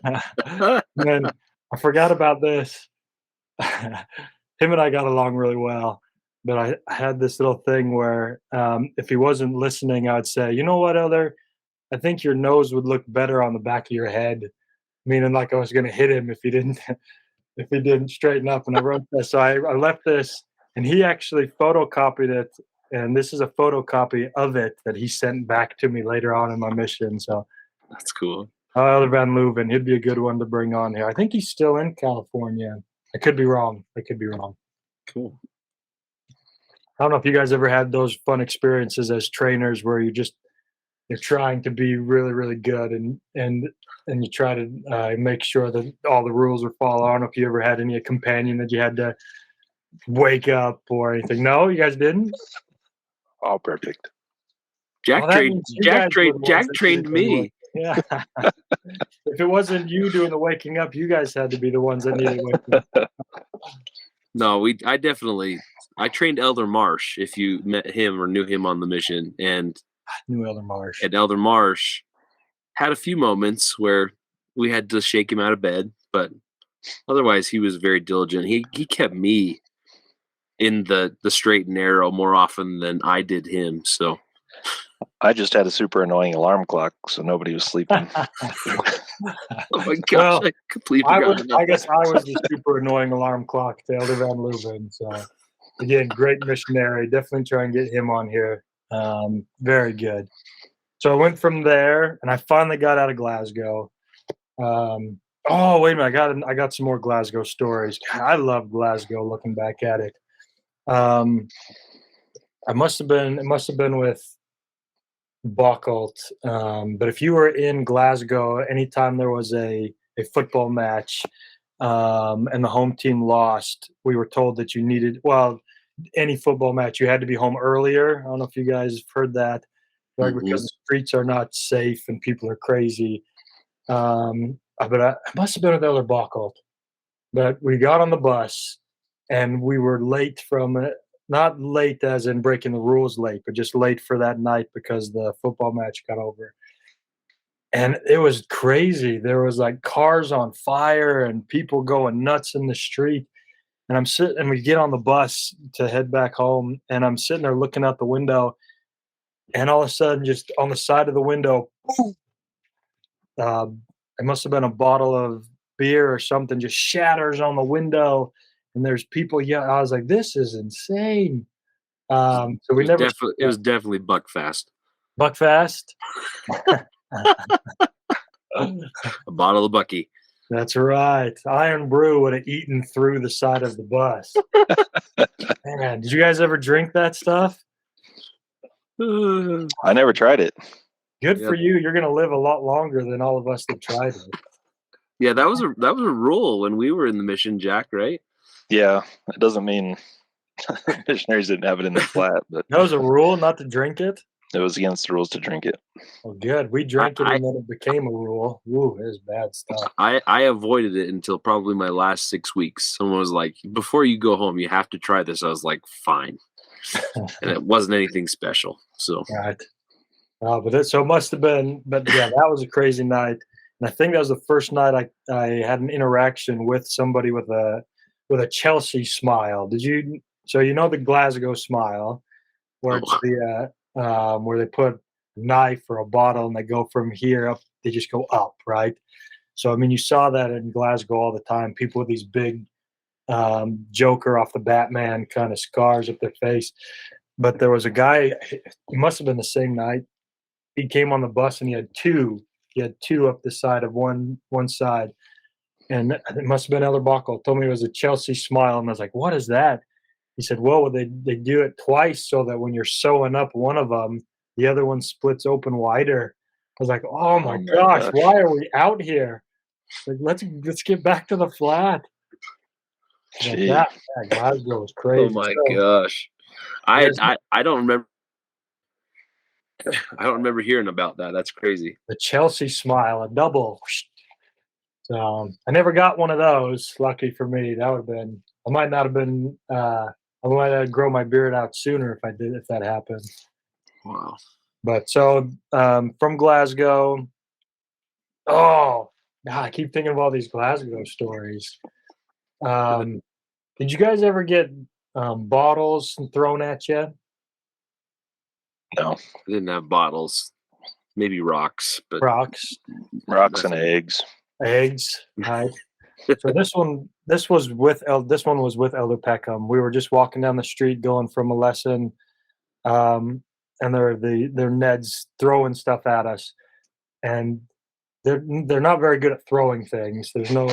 And I forgot about this. Him and I got along really well, but I had this little thing where if he wasn't listening, I'd say, "You know what, Elder? I think your nose would look better on the back of your head," meaning like I was going to hit him if he didn't straighten up. And I wrote this, so I left this, and he actually photocopied it, and this is a photocopy of it that he sent back to me later on in my mission. So that's cool. Elder Van Leuven, he'd be a good one to bring on here. I think he's still in California. I could be wrong. Cool. I don't know if you guys ever had those fun experiences as trainers where you're trying to be really, really good and you try to make sure that all the rules are followed. I don't know if you ever had any companion that you had to wake up or anything. No, you guys didn't? All perfect. Well, that means you guys were the ones Jack that trained needed to me. yeah. If it wasn't you doing the waking up, you guys had to be the ones that needed waking up. No, I trained Elder Marsh, if you met him or knew him on the mission, and New Elder Marsh. Elder Marsh had a few moments where we had to shake him out of bed, but otherwise he was very diligent. He kept me in the straight and narrow more often than I did him. So I just had a super annoying alarm clock, so nobody was sleeping. oh my gosh, Well, I completely forgot about I guess I was the super annoying alarm clock to Elder Van Leuven. So again, great missionary. Definitely try and get him on here. Very good. So I went from there, and I finally got out of Glasgow. Oh wait a minute, I got some more Glasgow stories. God, I love Glasgow. Looking back at it, it must have been with Bocholt. But if you were in Glasgow, anytime there was a football match and the home team lost, we were told that you needed, well, any football match, you had to be home earlier. I don't know if you guys have heard that, like, because the streets are not safe and people are crazy. But I must have been with Elder Bocholt. But we got on the bus and we were late from it. Not late as in breaking the rules late, but just late for that night because the football match got over. And it was crazy. There was like cars on fire and people going nuts in the street. And I'm sitting, and we get on the bus to head back home, and I'm sitting there looking out the window, and all of a sudden, just on the side of the window, boom, it must have been a bottle of beer or something, just shatters on the window, and there's people yelling. I was like, "This is insane." So we never. It was definitely Buckfast. Buckfast. A bottle of Bucky. That's right. Iron Brew would have eaten through the side of the bus. Man, did you guys ever drink that stuff? I never tried it. Good for you. You're going to live a lot longer than all of us that tried it. Yeah, that was a rule when we were in the mission, Jack, right? Yeah, it doesn't mean missionaries didn't have it in the flat, but that was a rule not to drink it. It was against the rules to drink it. Oh, good. We drank it and then it became a rule. Ooh, it was bad stuff. I avoided it until probably my last 6 weeks. Someone was like, "Before you go home, you have to try this." I was like, "Fine," and it wasn't anything special. So right. So it must have been. But yeah, that was a crazy night, and I think that was the first night I had an interaction with somebody with a Chelsea smile. Did you? So you know the Glasgow smile, where it's where they put a knife or a bottle and they go from here up, they just go up, right? So, I mean, you saw that in Glasgow all the time, people with these big Joker off the Batman kind of scars up their face. But there was a guy, it must have been the same night, he came on the bus and he had two up the side of one side. And it must have been Elder Bocholt told me it was a Chelsea smile. And I was like, what is that? He said, well, they do it twice so that when you're sewing up one of them, the other one splits open wider. I was like, oh my gosh, why are we out here? Like, let's get back to the flat. Like that, Glasgow was crazy. Oh my gosh. I don't remember. I don't remember hearing about that. That's crazy. The Chelsea smile, a double. So I never got one of those. Lucky for me, that would have been. I might not have been. I might have grown my beard out sooner if that happened. Wow. But so from Glasgow, oh, God, I keep thinking of all these Glasgow stories. Did you guys ever get bottles thrown at you? No. I didn't have bottles. Maybe rocks. But Rocks and eggs. Eggs, right? So this one was with Elder Peckham. We were just walking down the street going from a lesson, and they're NEDs throwing stuff at us, and they're not very good at throwing things. There's no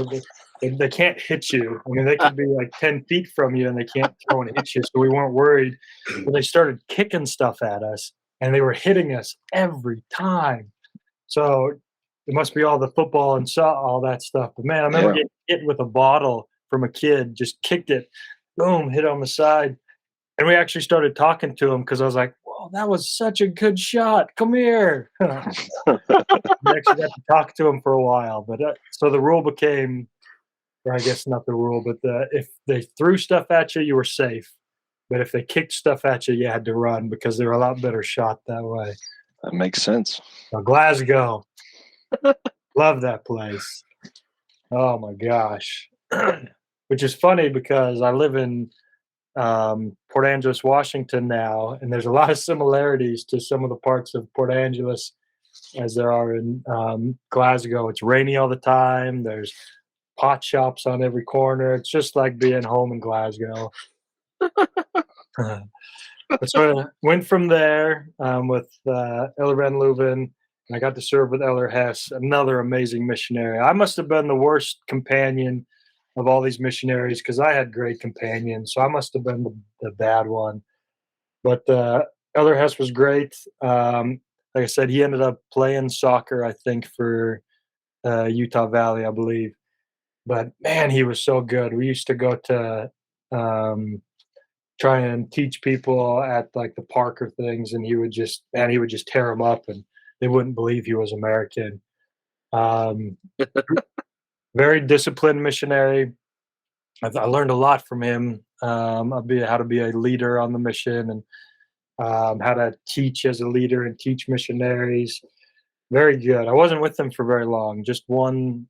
they can't hit you. I mean, they could be like 10 feet from you and they can't throw and hit you. So we weren't worried. But they started kicking stuff at us and they were hitting us every time. So it must be all the football and all that stuff. But man, I remember Yeah. getting hit with a bottle from a kid, just kicked it, boom, hit on the side. And we actually started talking to him because I was like, "Whoa, that was such a good shot. Come here." We actually got to talk to him for a while. But so the rule became, or I guess not the rule, but if they threw stuff at you, you were safe. But if they kicked stuff at you, you had to run because they were a lot better shot that way. That makes sense. So Glasgow, love that place. Oh my gosh. Which is funny because I live in Port Angeles, Washington now, and there's a lot of similarities to some of the parts of Port Angeles as there are in Glasgow. It's rainy all the time. There's pot shops on every corner. It's just like being home in Glasgow. So I went from there with Elder Van Leuven, and I got to serve with Elder Hess, another amazing missionary. I must have been the worst companion of all these missionaries because I had great companions, so I must have been the bad one. But Elder Hess was great. Like I said, he ended up playing soccer, I think, for Utah Valley, I believe. But man, he was so good. We used to go to try and teach people at like the park or things, and he would just tear them up, and they wouldn't believe he was American. Um, very disciplined missionary. I learned a lot from him. How to be a leader on the mission and how to teach as a leader and teach missionaries. Very good. I wasn't with them for very long, just one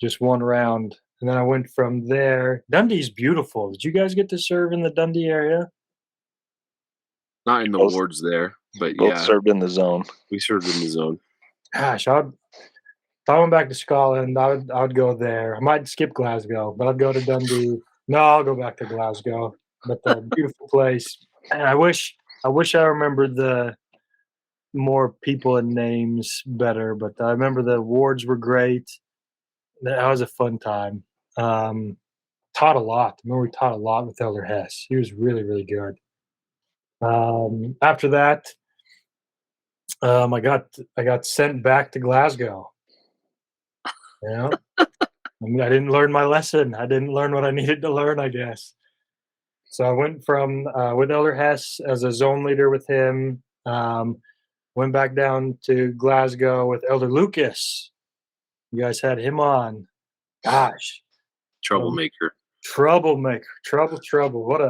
round, and then I went from there. Dundee's beautiful. Did you guys get to serve in the Dundee area? Not in the Both- wards there, but Both yeah, served in the zone. we served in the zone. Gosh, if I went back to Scotland, I would go there. I might skip Glasgow, but I'd go to Dundee. No, I'll go back to Glasgow. But beautiful place. And I wish I remembered the more people and names better. But I remember the awards were great. That was a fun time. Taught a lot. I remember we taught a lot with Elder Hess. He was really, really good. After that, I got sent back to Glasgow. Yeah. I mean, I didn't learn my lesson. I didn't learn what I needed to learn, I guess. So I went from with Elder Hess as a zone leader with him. Went back down to Glasgow with Elder Lucas. You guys had him on. Gosh, Troublemaker. troublemaker, trouble. What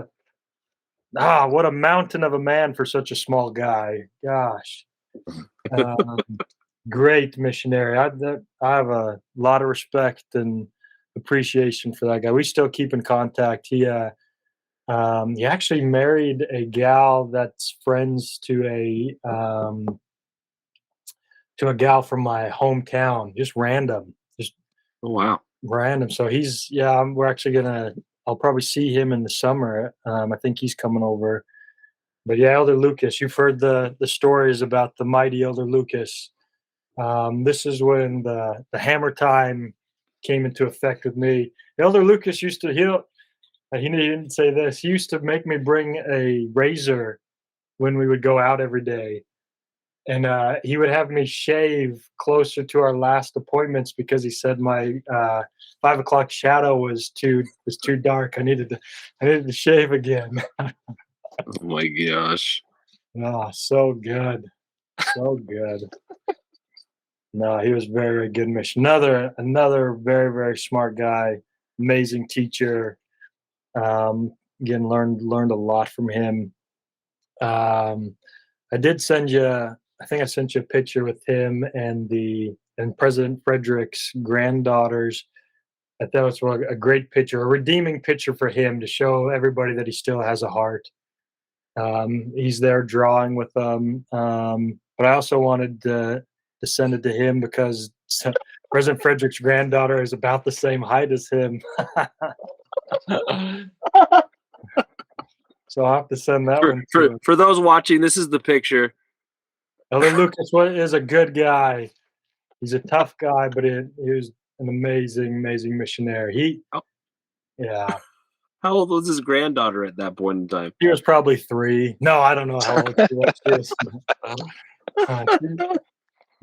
a mountain of a man for such a small guy. Gosh. Great missionary. I have a lot of respect and appreciation for that guy. We still keep in contact. He actually married a gal that's friends to a gal from my hometown. Just random. Just Oh wow. random. So we're actually I'll probably see him in the summer. I think he's coming over. But yeah, Elder Lucas, you've heard the stories about the mighty Elder Lucas. This is when the hammer time came into effect with me. Elder Lucas he didn't say this. He used to make me bring a razor when we would go out every day. And he would have me shave closer to our last appointments because he said my 5 o'clock shadow was too dark. I needed to shave again. Oh my gosh. Oh, so good. So good. No, he was very, very good mission. Another very, very smart guy, amazing teacher. Again, learned a lot from him. I did send you. I think I sent you a picture with him and President Frederick's granddaughters. I thought it was a great picture, a redeeming picture for him to show everybody that he still has a heart. He's there drawing with them, but I also wanted to send it to him because President Frederick's granddaughter is about the same height as him. So I'll have to send that one to him. For those watching, this is the picture. Elder Lucas is a good guy. He's a tough guy, but he was an amazing missionary. Oh. Yeah. How old was his granddaughter at that point in time? He was probably 3. No, I don't know how old she was. She was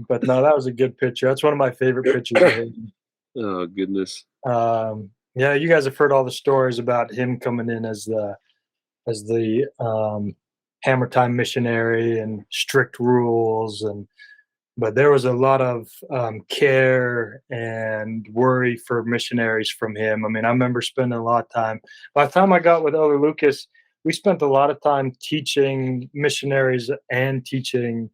but no, that was a good picture. That's one of my favorite pictures of him. Oh goodness. Yeah, you guys have heard all the stories about him coming in as the Hammer Time missionary and strict rules, but there was a lot of care and worry for missionaries from him. I mean, I remember spending a lot of time. By the time I got with Elder Lucas, we spent a lot of time teaching missionaries and teaching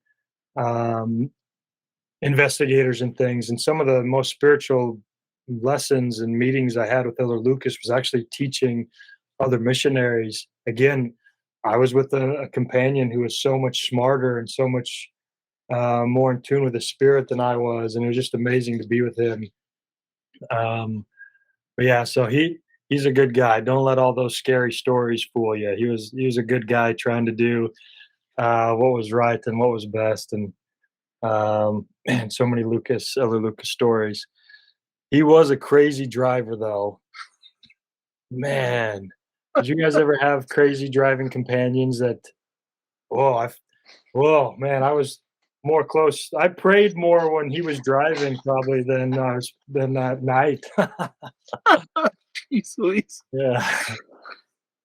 investigators and things. And some of the most spiritual lessons and meetings I had with Elder Lucas was actually teaching other missionaries. Again, I was with a companion who was so much smarter and so much more in tune with the spirit than I was, and it was just amazing to be with him. But yeah, so he's a good guy. Don't let all those scary stories fool you. He was a good guy trying to do what was right and what was best, and so many Elder Lucas stories. He was a crazy driver, though. Man, did you guys ever have crazy driving companions that? Oh man, I was more close. I prayed more when he was driving probably than that night. Jeez Louise. Yeah.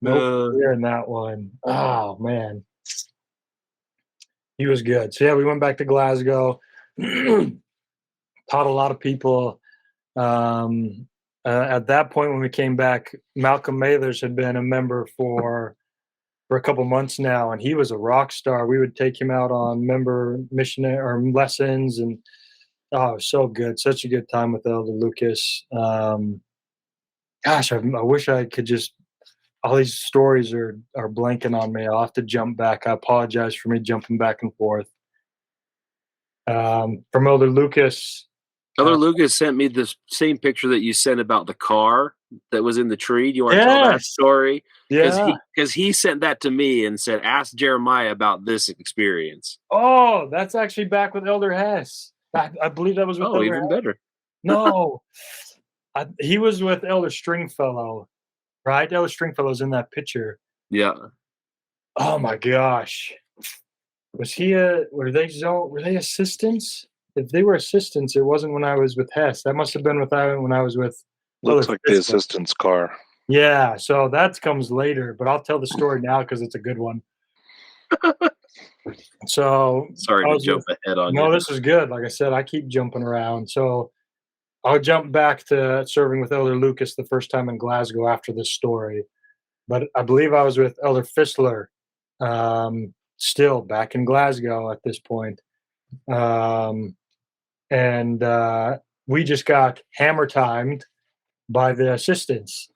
No fear in that one. Oh man. He was good. So yeah, we went back to Glasgow, taught a lot of people. At that point when we came back, Malcolm Mathers had been a member for a couple months now, and he was a rock star. We would take him out on member missionary or lessons, and oh, it was so good. Such a good time with Elder Lucas. Gosh, I wish I could just. All these stories are blanking on me. I'll have to jump back. I apologize for me jumping back and forth. From Elder Lucas. Elder Lucas sent me the same picture that you sent about the car that was in the tree. Do you want to tell that story? Yeah. Because he sent that to me and said, ask Jeremiah about this experience. Oh, that's actually back with Elder Hess. I believe that was with Elder even Hess. better. No. He was with Elder Stringfellow, right? Elder Stringfellow's in that picture. Yeah. Oh my gosh. Was he were they assistants? If they were assistants, it wasn't when I was with Hess. That must have been when I was with Looks like the assistant's car. Yeah, so that comes later, but I'll tell the story now because it's a good one. So sorry to jump ahead on you. No, this is good. Like I said, I keep jumping around. So I'll jump back to serving with Elder Lucas the first time in Glasgow after this story. But I believe I was with Elder Fissler, still back in Glasgow at this point. And we just got hammer timed by the assistants.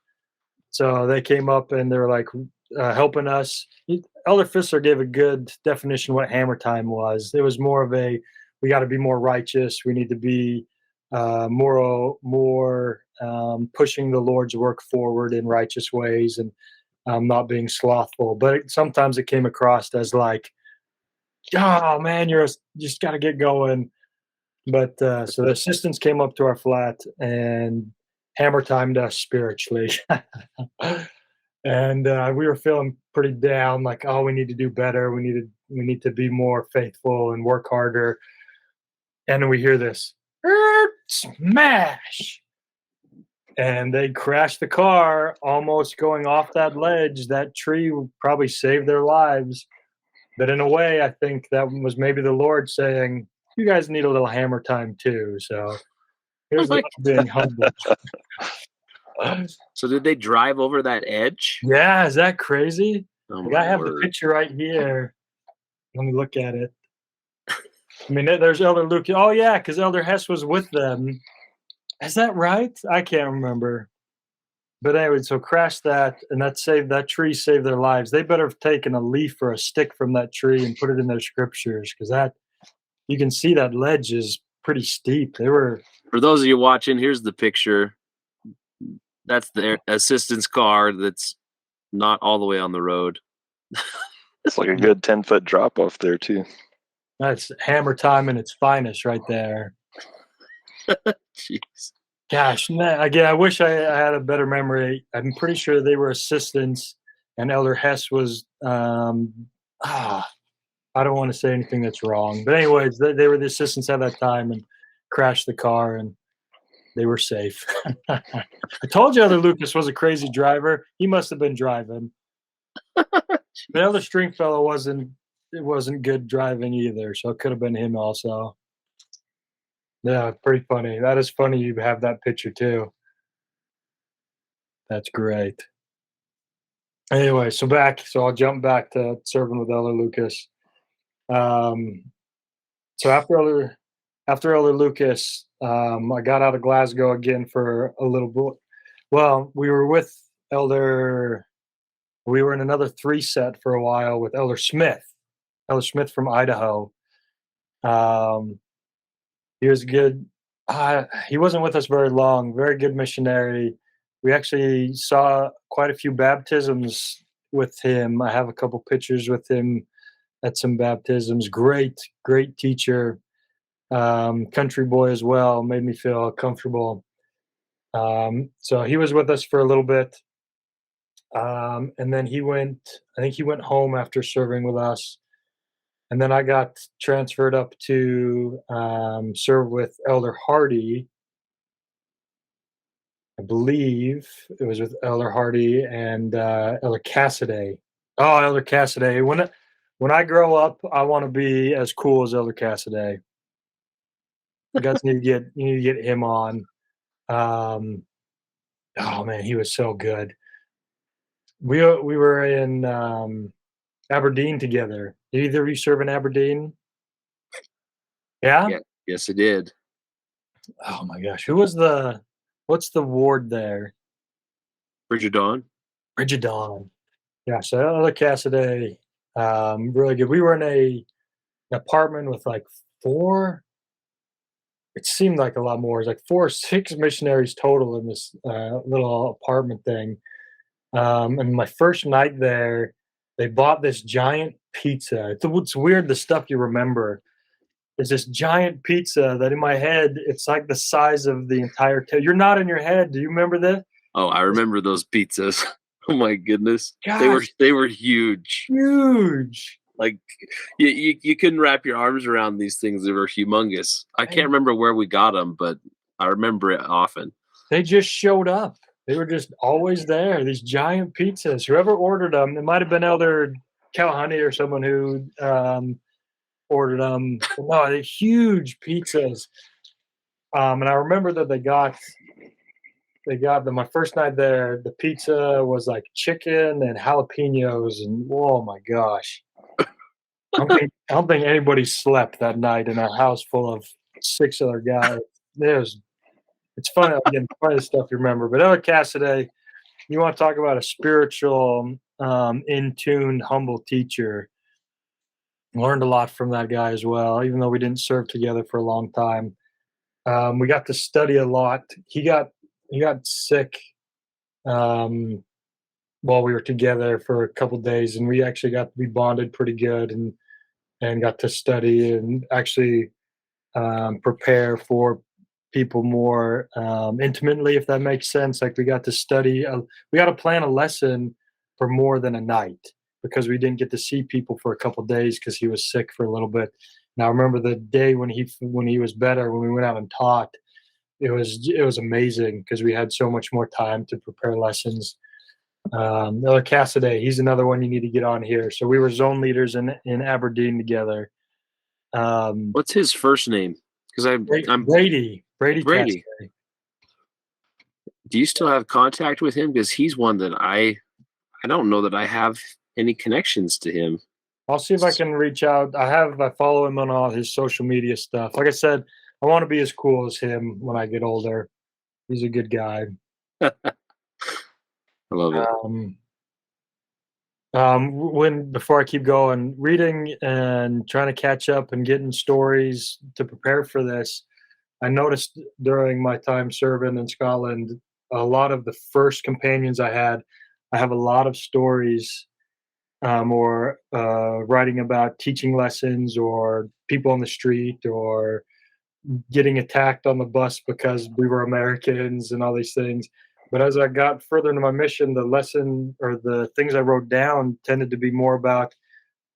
So they came up and they were like helping us. Elder Fissler gave a good definition of what hammer time was. It was more of we got to be more righteous. We need to be more pushing the Lord's work forward in righteous ways and not being slothful. But sometimes it came across as like, oh man, you just got to get going. But so the assistants came up to our flat and hammer timed us spiritually. And we were feeling pretty down, like, oh, we need to do better. We need to be more faithful and work harder. And then we hear this smash. And they crashed the car, almost going off that ledge. That tree probably saved their lives. But in a way, I think that was maybe the Lord saying, you guys need a little hammer time too. So here's being humble. So did they drive over that edge? Yeah, is that crazy? Oh, I have the picture right here. Let me look at it. I mean, there's Elder Luke. Oh yeah, because Elder Hess was with them. Is that right? I can't remember. But anyway, so crashed that, and that tree saved their lives. They better have taken a leaf or a stick from that tree and put it in their scriptures, because you can see that ledge is pretty steep. For those of you watching, here's the picture. That's the assistant's car that's not all the way on the road. It's like a good 10-foot drop off there too. That's hammer time in its finest right there. Jeez. Gosh, again, I wish I had a better memory. I'm pretty sure they were assistants, and Elder Hess was. I don't want to say anything that's wrong, but anyways, they were the assistants at that time and crashed the car, and they were safe. I told you Elder Lucas was a crazy driver. He must have been driving. The other Stringfellow wasn't good driving either, so it could have been him also. Yeah, pretty funny. That is funny you have that picture too. That's great. Anyway, so I'll jump back to serving with Elder Lucas. Um, so after Elder Lucas, I got out of Glasgow again for a little bit. Well, we were in another three set for a while with Elder Smith from Idaho. Um, he was good. He wasn't with us very long. Very good missionary. We actually saw quite a few baptisms with him. I have a couple pictures with him at some baptisms. Great teacher. Country boy as well. Made me feel comfortable. So he was with us for a little bit. And then I think he went home after serving with us. And then I got transferred up to serve with Elder Hardy. I believe it was with Elder Hardy and Elder Cassidy. Oh, Elder Cassidy. When I grow up, I want to be as cool as Elder Cassidy. You guys need to get him on. Oh man, he was so good. We were in Aberdeen together. Did either of you serve in Aberdeen? Yeah? Yeah. Yes, it did. Oh my gosh. What's the ward there? Bridget Dawn. Brigidon. Yeah, so Elder Cassidy, really good. We were in an apartment with like four, it seemed like a lot more. It was like 4 or 6 missionaries total in this little apartment thing. And my first night there, they bought this giant pizza. It's weird the stuff you remember. There's this giant pizza that in my head, it's like the size of the entire You're not in your head. Do you remember that? Oh, I remember those pizzas. Oh my goodness. Gosh, They were huge. huge. Like you couldn't wrap your arms around these things. They were humongous. I can't remember where we got them, but I remember it often. They just showed up. They were just always there. These giant pizzas. Whoever ordered them, it might have been Elder Calhoney or someone who ordered them. No, they're huge pizzas. And I remember that they got them my first night there. The pizza was like chicken and jalapenos, and oh my gosh. I don't think anybody slept that night in a house full of 6 other guys. It's fun again, funny stuff you remember. But Elder Cassidy, you want to talk about a spiritual, in tune, humble teacher. Learned a lot from that guy as well, even though we didn't serve together for a long time. We got to study a lot. He got sick while we were together for a couple days, and we actually got to be bonded pretty good and got to study and actually prepare for people more intimately, if that makes sense. Like we got to study, we got to plan a lesson for more than a night because we didn't get to see people for a couple days because he was sick for a little bit. Now I remember the day when he was better, when we went out and taught, it was amazing because we had so much more time to prepare lessons. Elder Cassidy, he's another one you need to get on here. So we were zone leaders in Aberdeen together. What's his first name? Because I'm Brady Brady. Cassidy. Do you still have contact with him? Because he's one that I don't know that I have any connections to him. I'll see if I can reach out. I follow him on all his social media stuff. Like I said, I want to be as cool as him when I get older. He's a good guy. I love it. Before I keep going, reading and trying to catch up and getting stories to prepare for this, I noticed during my time serving in Scotland, a lot of the first companions I have a lot of stories or writing about teaching lessons or people on the street or getting attacked on the bus because we were Americans and all these things. But as I got further into my mission, the lesson or the things I wrote down tended to be more about,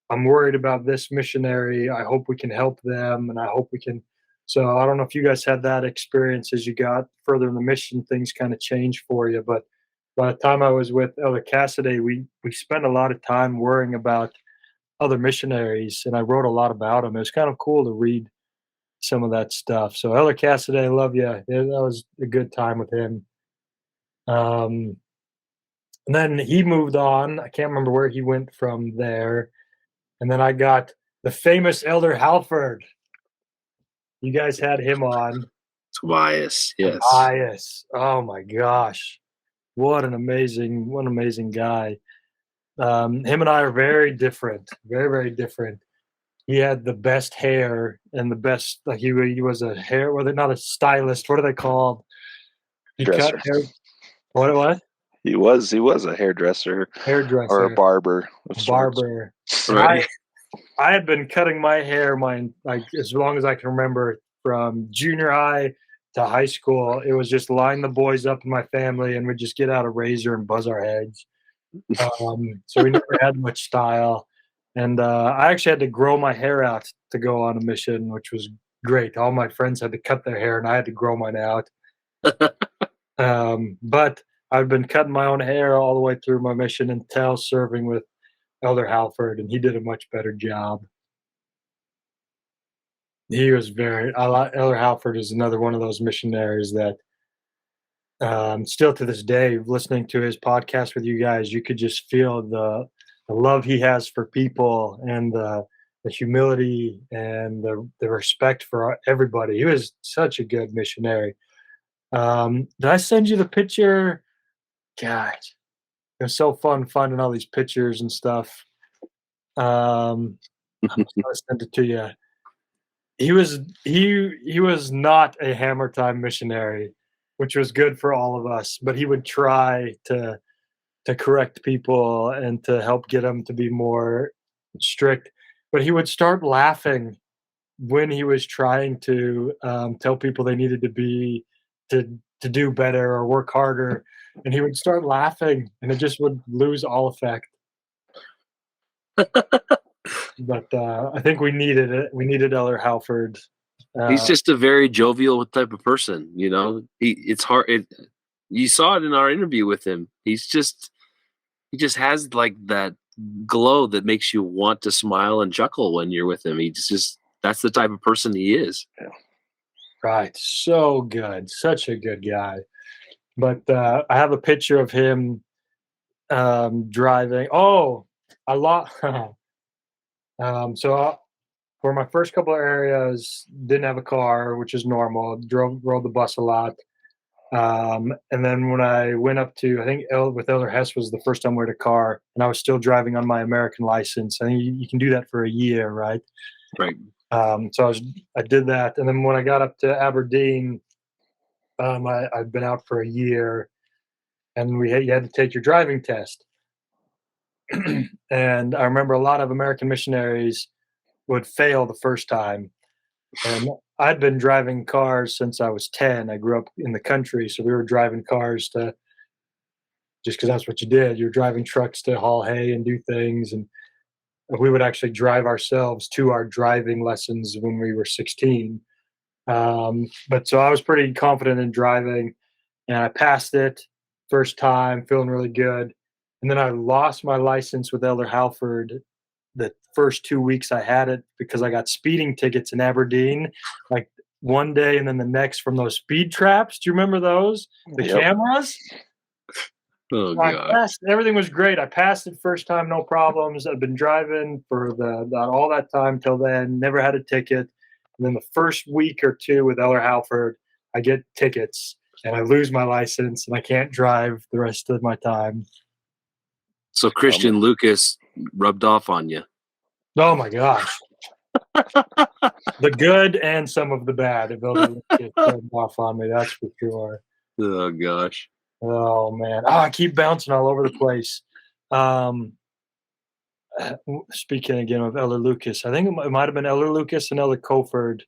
I'm worried about this missionary. I hope we can help them, and I hope we can. So I don't know if you guys had that experience as you got further in the mission, things kind of changed for you. But by the time I was with Elder Cassidy, we spent a lot of time worrying about other missionaries, and I wrote a lot about them. It was kind of cool to read some of that stuff. So Elder Cassidy, I love you. Yeah, that was a good time with him. And then he moved on. I can't remember where he went from there. And then I got the famous Elder Halford. You guys had him on. Tobias, yes. Tobias. Oh my gosh. What an amazing guy. Him and I are very different. Very, very different. He had the best hair and the best, like he was a hair, well, they're not a stylist. What are they called? He cut Dresser. hair. What? He was a hairdresser Hairdresser. or a barber of sorts. Barber. Right. I had been cutting my hair like as long as I can remember, from junior high to high school. It was just line the boys up in my family and we'd just get out a razor and buzz our heads. So we never had much style. And I actually had to grow my hair out to go on a mission, which was great. All my friends had to cut their hair and I had to grow mine out. But I've been cutting my own hair all the way through my mission until serving with Elder Halford, and he did a much better job. He was Elder Halford is another one of those missionaries that still to this day, listening to his podcast with you guys, you could just feel the love he has for people and the humility and the respect for everybody. He was such a good missionary. Did I send you the picture? God, it was so fun finding all these pictures and stuff. I sent it to you. He was not a hammer time missionary, which was good for all of us, but he would try to correct people and to help get them to be more strict. But he would start laughing when he was trying to tell people they needed to do better or work harder, and he would start laughing, and it just would lose all effect. But I think we needed it. We needed Elder Halford. He's just a very jovial type of person, you know. It's hard. You saw it in our interview with him. He just has like that glow that makes you want to smile and chuckle when you're with him. That's the type of person he is. Yeah. Right. So good. Such a good guy. But I have a picture of him driving. Oh, a lot. So for my first couple of areas, didn't have a car, which is normal. Rode the bus a lot. And then when I went up to, I think with Elder Hess was the first time we had a car, and I was still driving on my American license. I think you can do that for a year, right? Right. So I did that, and then when I got up to Aberdeen, I'd been out for a year, and you had to take your driving test. And I remember a lot of American missionaries would fail the first time. And I'd been driving cars since I was 10. I grew up in the country, so we were driving cars just because that's what you did. You're driving trucks to haul hay and do things, and we would actually drive ourselves to our driving lessons when we were 16. But so I was pretty confident in driving, and I passed it first time, feeling really good. And then I lost my license with Elder Halford the first 2 weeks I had it because I got speeding tickets in Aberdeen, like one day and then the next from those speed traps. Do you remember those? The cameras? Oh, God. Everything was great. I passed it first time, no problems. I've been driving for all that time till then, never had a ticket. And then the first week or two with Elder Halford, I get tickets and I lose my license and I can't drive the rest of my time. So Christian Lucas rubbed off on you. Oh my gosh. The good and some of the bad have rubbed off on me, that's for sure. Oh gosh. Oh man. Oh, I keep bouncing all over the place. Speaking again of Elder Lucas, I think it might have been Elder Lucas and Elder Coford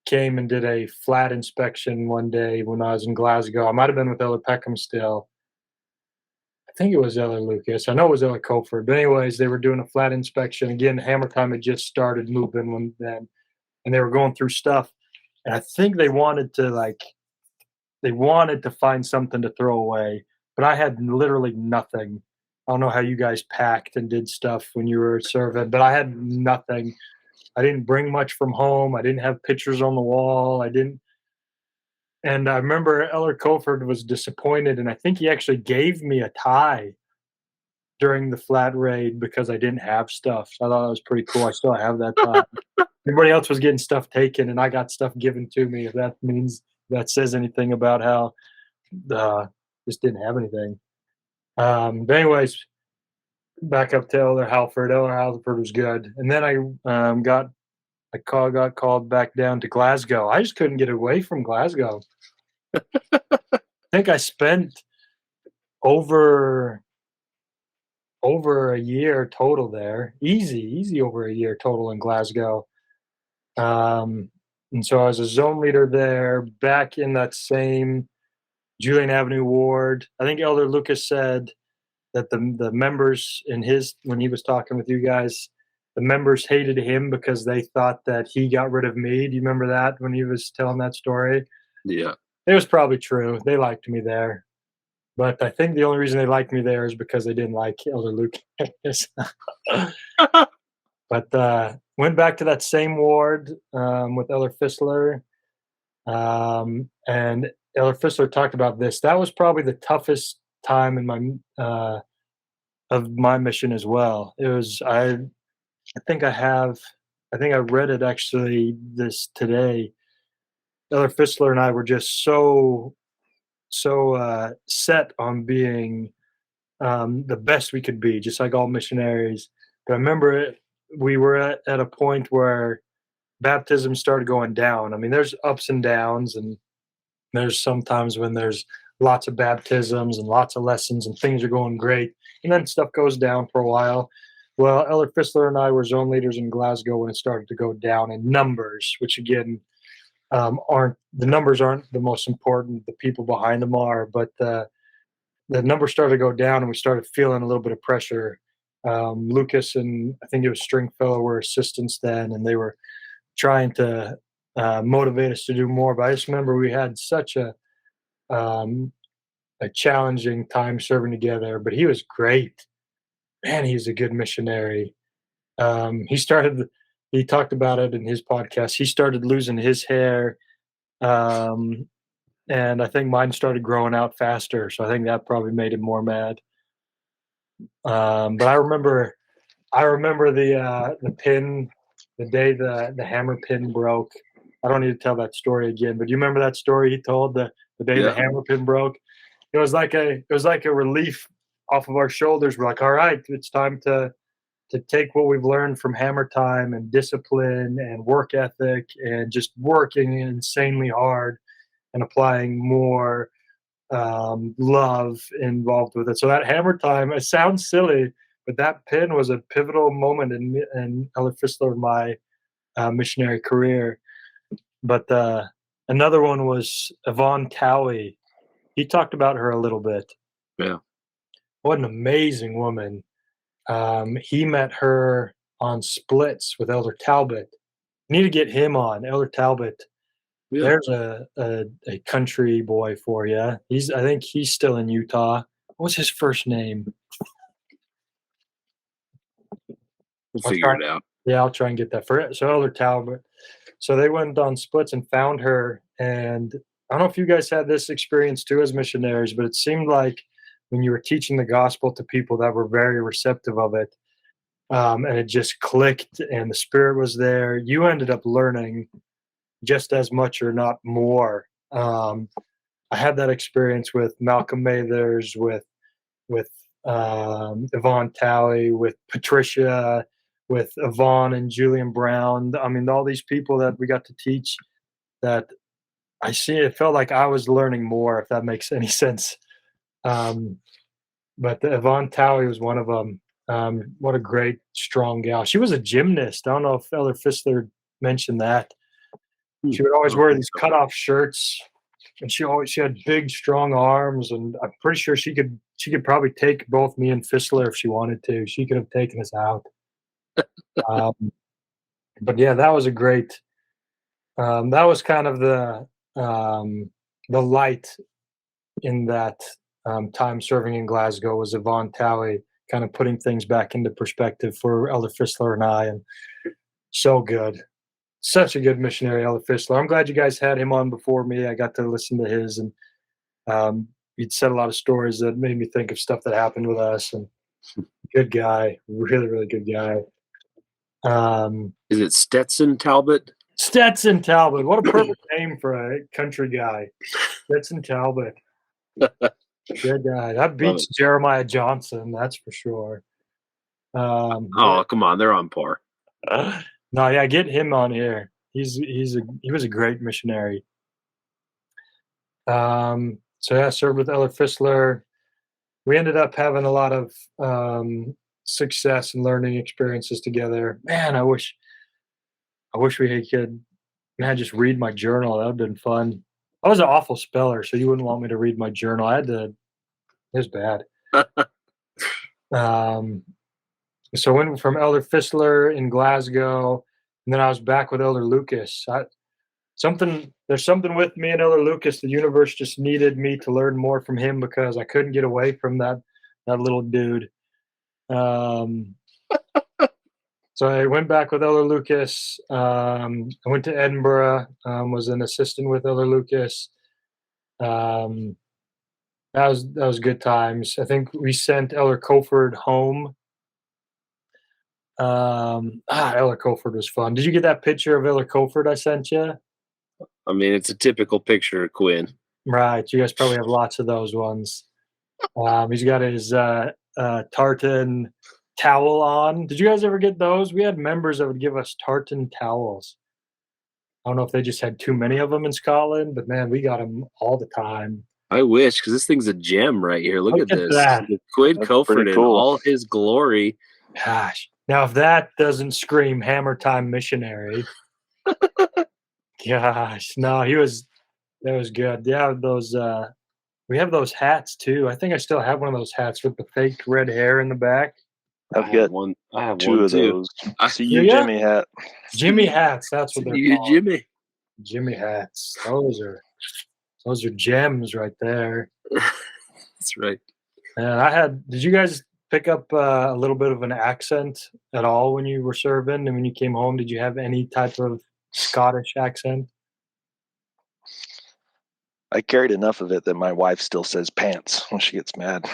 came and did a flat inspection one day when I was in Glasgow. I might have been with Elder Peckham still. I think it was Elder Lucas. I know it was Elder Cofer. But anyways, they were doing a flat inspection. Again, Hammer Time had just started moving when then, and they were going through stuff. And I think they wanted to find something to throw away, but I had literally nothing. I don't know how you guys packed and did stuff when you were serving, but I had nothing. I didn't bring much from home. I didn't have pictures on the wall. And I remember Eller Coford was disappointed, and I think he actually gave me a tie during the flat raid because I didn't have stuff. So I thought that was pretty cool. I still have that tie. Everybody else was getting stuff taken, and I got stuff given to me. If that says anything about how just didn't have anything. But anyways, back up to Elder Halford. Elder Halford was good, and then I got called back down to Glasgow. I just couldn't get away from Glasgow. I think I spent over a year total there. Easy over a year total in Glasgow. And so I was a zone leader there, back in that same Julian Avenue ward. I think Elder Lucas said that the members when he was talking with you guys, the members hated him because they thought that he got rid of me. Do you remember that when he was telling that story? Yeah. It was probably true. They liked me there. But I think the only reason they liked me there is because they didn't like Elder Lucas. But went back to that same ward with Elder Fissler. And Elder Fissler talked about this. That was probably the toughest time in my of my mission as well. It was I think I read it actually this today. Elder Fissler and I were just so set on being the best we could be, just like all missionaries. But I remember we were at a point where baptism started going down. I mean, there's ups and downs, and there's sometimes when there's lots of baptisms and lots of lessons and things are going great, and then stuff goes down for a while. Well, Elder Fissler and I were zone leaders in Glasgow when it started to go down in numbers, which again aren't the most important. The people behind them are, but the numbers started to go down, and we started feeling a little bit of pressure. Lucas and I think it was Stringfellow were assistants then, and they were trying to motivate us to do more. But I just remember we had such a challenging time serving together. But he was great. Man, he's a good missionary. He talked about it in his podcast. He started losing his hair. And I think mine started growing out faster, so I think that probably made him more mad. But I remember the pin, the day the hammer pin broke. I don't need to tell that story again, but do you remember that story he told the day the hammer pin broke? It was like a relief off of our shoulders. We're like, all right, it's time to take what we've learned from Hammer Time and discipline and work ethic and just working insanely hard and applying more love involved with it. So that Hammer Time, it sounds silly, but that pin was a pivotal moment in Elder Fissler and my missionary career. But another one was Yvonne Towie. He talked about her a little bit. Yeah. What an amazing woman. He met her on Splits with Elder Talbot. Need to get him on, Elder Talbot. Yeah. There's a country boy for you. I think he's still in Utah. What's his first name? We'll figure it out. Yeah, I'll try and get that for it. So Elder Talbot. So they went on Splits and found her. And I don't know if you guys had this experience too as missionaries, but it seemed like when you were teaching the gospel to people that were very receptive of it, and it just clicked and the Spirit was there, you ended up learning just as much or not more. I had that experience with Malcolm Mathers, with Yvonne Towie, with Patricia, with Yvonne and Julian Brown. I mean, all these people that we got to teach, that it felt like I was learning more, if that makes any sense. But Yvonne Towie was one of them. What a great, strong gal. She was a gymnast. I don't know if Elder Fissler mentioned that. She would always I don't wear think these so. cutoff shirts, and she had big, strong arms, and I'm pretty sure she could probably take both me and Fissler if she wanted to. She could have taken us out. Um, but yeah, that was a great. That was kind of the light in that time serving in Glasgow was Yvonne Talley kind of putting things back into perspective for Elder Fissler and I, and so good. Such a good missionary, Elder Fissler. I'm glad you guys had him on before me. I got to listen to his, and he'd said a lot of stories that made me think of stuff that happened with us. And good guy, really, really good guy. Is it Stetson Talbot? Stetson Talbot. What a perfect name for a country guy. Stetson Talbot. Good guy. That beats Jeremiah Johnson, that's for sure. Oh, come on, they're on par. No, yeah, get him on here. He was a great missionary. So yeah, served with Elder Fissler. We ended up having a lot of success and learning experiences together. Man, I wish we could, man, just read my journal. That would have been fun. I was an awful speller, so you wouldn't want me to read my journal. It was bad. So I went from Elder Fissler in Glasgow, and then I was back with Elder Lucas. There's something with me and Elder Lucas. The universe just needed me to learn more from him because I couldn't get away from that little dude. So I went back with Elder Lucas. I went to Edinburgh, was an assistant with Elder Lucas. That was good times. I think we sent Elder Coford home. Elder Coford was fun. Did you get that picture of Elder Coford I sent you? I mean, it's a typical picture of Quinn. Right. You guys probably have lots of those ones. He's got his tartan towel on. Did you guys ever get those? We had members that would give us tartan towels. I don't know if they just had too many of them in Scotland, but man, we got them all the time. I wish, because this thing's a gem right here. Look at this. That. Quinn That's Coford pretty in cool. all his glory. Gosh. Now, if that doesn't scream Hammer Time missionary, gosh, no, that was good. Yeah, those, we have those hats too. I think I still have one of those hats with the fake red hair in the back. I've got one. I have two one of too. those. See Yeah, you, yeah. Jimmy hat. Jimmy hats, that's what they're You, called. Jimmy. Jimmy hats. Those are gems right there. That's right. And did you guys pick up a little bit of an accent at all when you were serving? And when you came home, did you have any type of Scottish accent? I carried enough of it that my wife still says pants when she gets mad.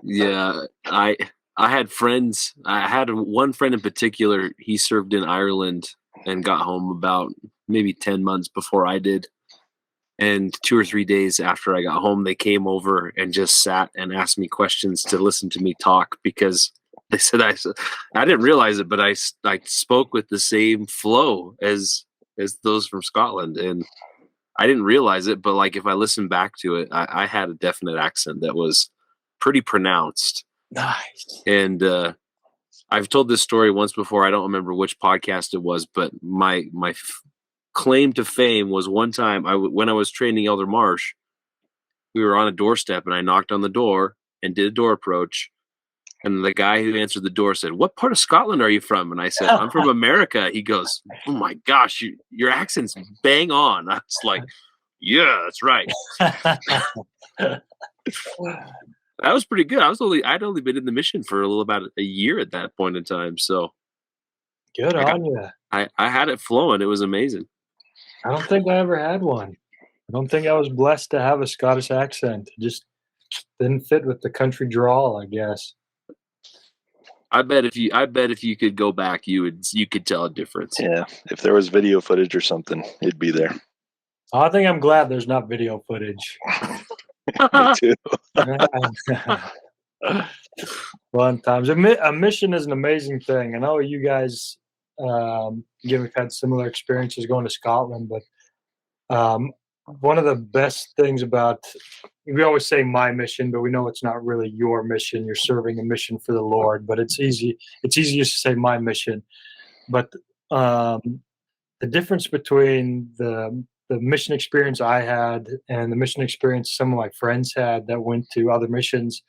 Yeah, I had friends. I had one friend in particular. He served in Ireland and got home about maybe 10 months before I did. And 2 or 3 days after I got home, they came over and just sat and asked me questions to listen to me talk because they said I didn't realize it, but I spoke with the same flow as those from Scotland, and I didn't realize it. But like if I listen back to it, I had a definite accent that was pretty pronounced. Nice. And I've told this story once before. I don't remember which podcast it was, but my claim to fame was one time when I was training Elder Marsh, we were on a doorstep and I knocked on the door and did a door approach. And the guy who answered the door said, "What part of Scotland are you from?" And I said, "I'm from America." He goes, "Oh my gosh, your accent's bang on." I was like, "Yeah, that's right." That was pretty good. I'd only been in the mission for about a year at that point in time. So Good on you. I had it flowing. It was amazing. I don't think I ever had one. I don't think I was blessed to have a Scottish accent. It just didn't fit with the country drawl, I guess. I bet if you could go back, you could tell a difference. Yeah, if there was video footage or something, it'd be there. I think I'm glad there's not video footage. Me too. Fun times. A mission is an amazing thing. I know you guys, again, we've had similar experiences going to Scotland, but one of the best things about, we always say my mission, but we know it's not really your mission. You're serving a mission for the Lord, but it's easy just to say my mission. But the difference between the mission experience I had and the mission experience some of my friends had that went to other missions,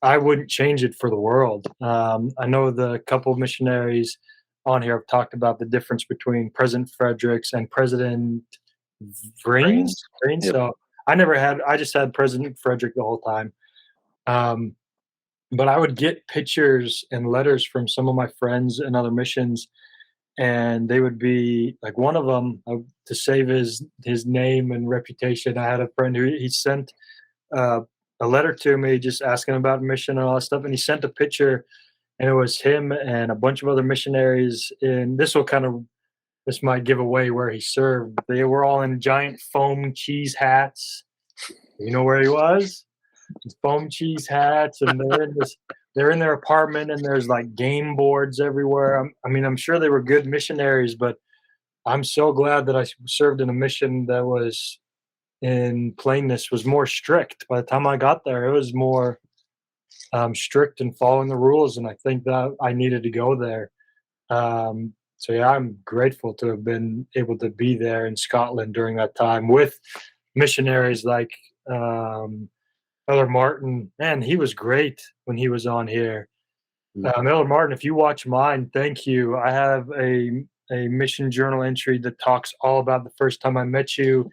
I wouldn't change it for the world. I know the couple of missionaries on here have talked about the difference between President Fredericks and President Vrains. Brains. Vrains. Yep. So I just had President Frederick the whole time. But I would get pictures and letters from some of my friends in other missions, and they would be like one of them to save his name and reputation. I had a friend who he sent uh, a letter to me just asking about mission and all that stuff, and he sent a picture, and it was him and a bunch of other missionaries. And this might give away where he served. They were all in giant foam cheese hats. You know where he was? Foam cheese hats, and they're in their apartment, and there's like game boards everywhere. I mean, I'm sure they were good missionaries, but I'm so glad that I served in a mission that was, in plainness, was more strict. By the time I got there, it was more strict and following the rules, and I think that I needed to go there. So yeah, I'm grateful to have been able to be there in Scotland during that time with missionaries like Elder Martin. Man, he was great when he was on here. Elder Martin, if you watch mine, thank you. I have a mission journal entry that talks all about the first time I met you,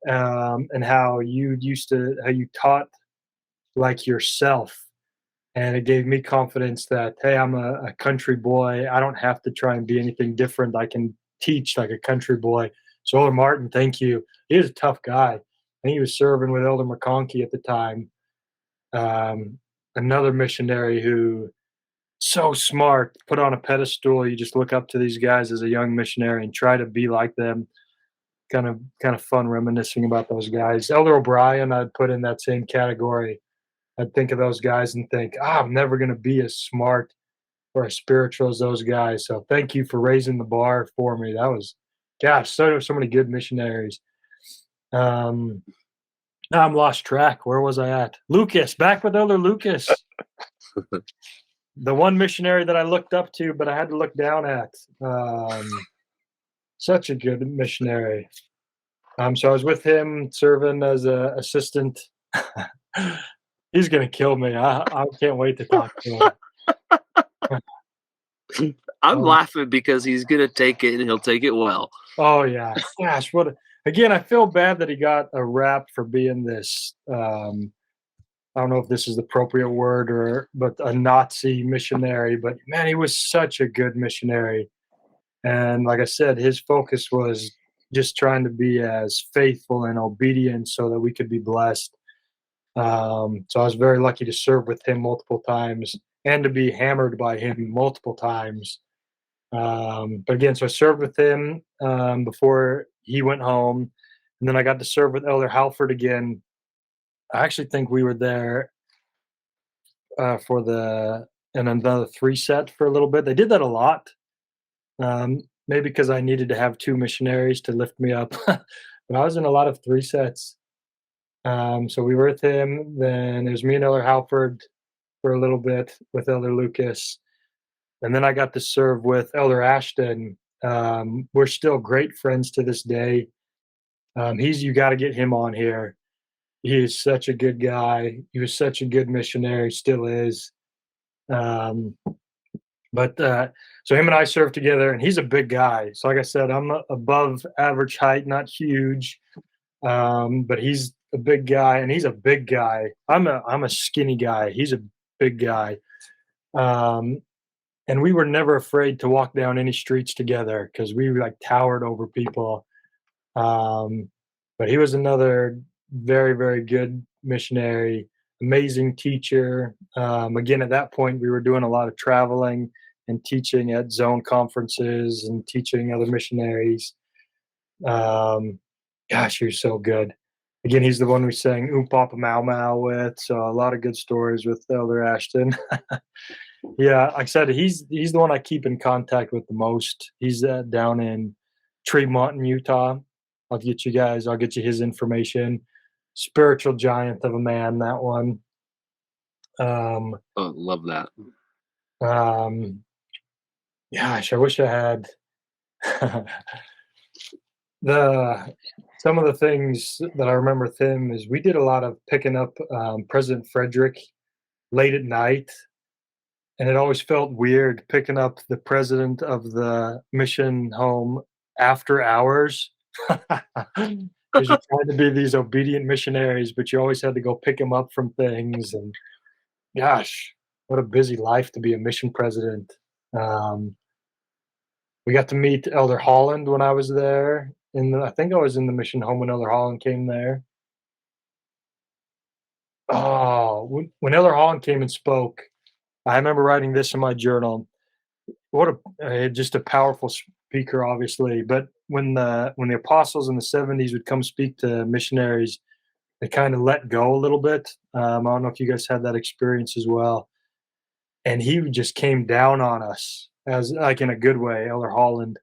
and how you taught like yourself, and it gave me confidence that, hey, I'm a country boy. I don't have to try and be anything different. I can teach like a country boy. So Elder Martin, thank you. He was a tough guy. And he was serving with Elder McConkey at the time, another missionary who so smart, put on a pedestal. You just look up to these guys as a young missionary and try to be like them. Kind of fun reminiscing about those guys. Elder O'Brien, I'd put in that same category. I'd think of those guys and think, I'm never going to be as smart or as spiritual as those guys. So thank you for raising the bar for me. That was, gosh, so many good missionaries. Now I'm lost track. Where was I at? Lucas, back with Elder Lucas. The one missionary that I looked up to, but I had to look down at. Such a good missionary. So I was with him serving as an assistant. He's gonna kill me. I can't wait to talk to him. I'm laughing because he's gonna take it and he'll take it well. Oh yeah, gosh, again, I feel bad that he got a rap for being this. I don't know if this is the appropriate word but a Nazi missionary. But man, he was such a good missionary. And like I said, his focus was just trying to be as faithful and obedient so that we could be blessed. So I was very lucky to serve with him multiple times and to be hammered by him multiple times. But again, so I served with him before he went home. And then I got to serve with Elder Halford again. I actually think we were there in another 3 set for a little bit. They did that a lot. Maybe because I needed to have 2 missionaries to lift me up. But I was in a lot of 3 sets. So we were with him. Then it was me and Elder Halford for a little bit with Elder Lucas. And then I got to serve with Elder Ashton. We're still great friends to this day. You got to get him on here. He is such a good guy. He was such a good missionary, still is. So him and I served together, and he's a big guy. So like I said, I'm above average height, not huge, but he's a big guy, and he's a big guy. I'm a skinny guy. He's a big guy, and we were never afraid to walk down any streets together because we like towered over people. But he was another very, very good missionary, amazing teacher. Again, at that point, we were doing a lot of traveling and teaching at zone conferences and teaching other missionaries. Gosh, you're so good. Again, he's the one we sang Oom Papa Mau Mau with, so a lot of good stories with Elder Ashton. Yeah, like I said, he's the one I keep in contact with the most. He's down in Tremont, in Utah. I'll get you his information. Spiritual giant of a man, that one. Oh, love that. Gosh, I wish I had the some of the things that I remember with him is we did a lot of picking up President Frederick late at night, and it always felt weird picking up the president of the mission home after hours. Because you're trying to be these obedient missionaries, but you always had to go pick them up from things. And gosh, what a busy life to be a mission president. Um, we got to meet Elder Holland when I was there. I think I was in the mission home when Elder Holland came there. Oh, when Elder Holland came and spoke, I remember writing this in my journal. What just a powerful speaker, obviously. But when the apostles in the 70s would come speak to missionaries, they kind of let go a little bit. I don't know if you guys had that experience as well. And he just came down on us as like in a good way, Elder Holland.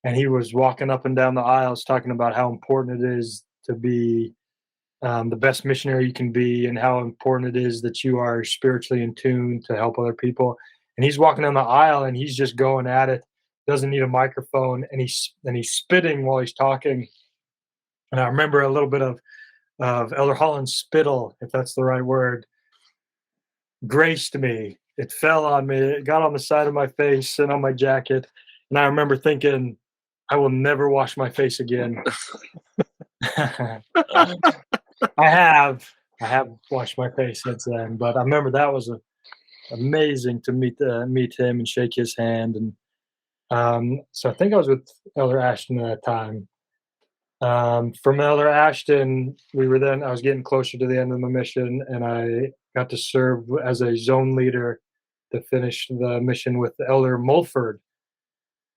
And he was walking up and down the aisles talking about how important it is to be the best missionary you can be, and how important it is that you are spiritually in tune to help other people. And he's walking down the aisle and he's just going at it. Doesn't need a microphone, and he's spitting while he's talking. And I remember a little bit of Elder Holland's spittle, if that's the right word, graced me. It fell on me. It got on the side of my face and on my jacket. And I remember thinking, I will never wash my face again. I have washed my face since then, but I remember that was amazing to meet him and shake his hand. And so I think I was with Elder Ashton at that time. From Elder Ashton, I was getting closer to the end of my mission, and I got to serve as a zone leader to finish the mission with Elder Mulford.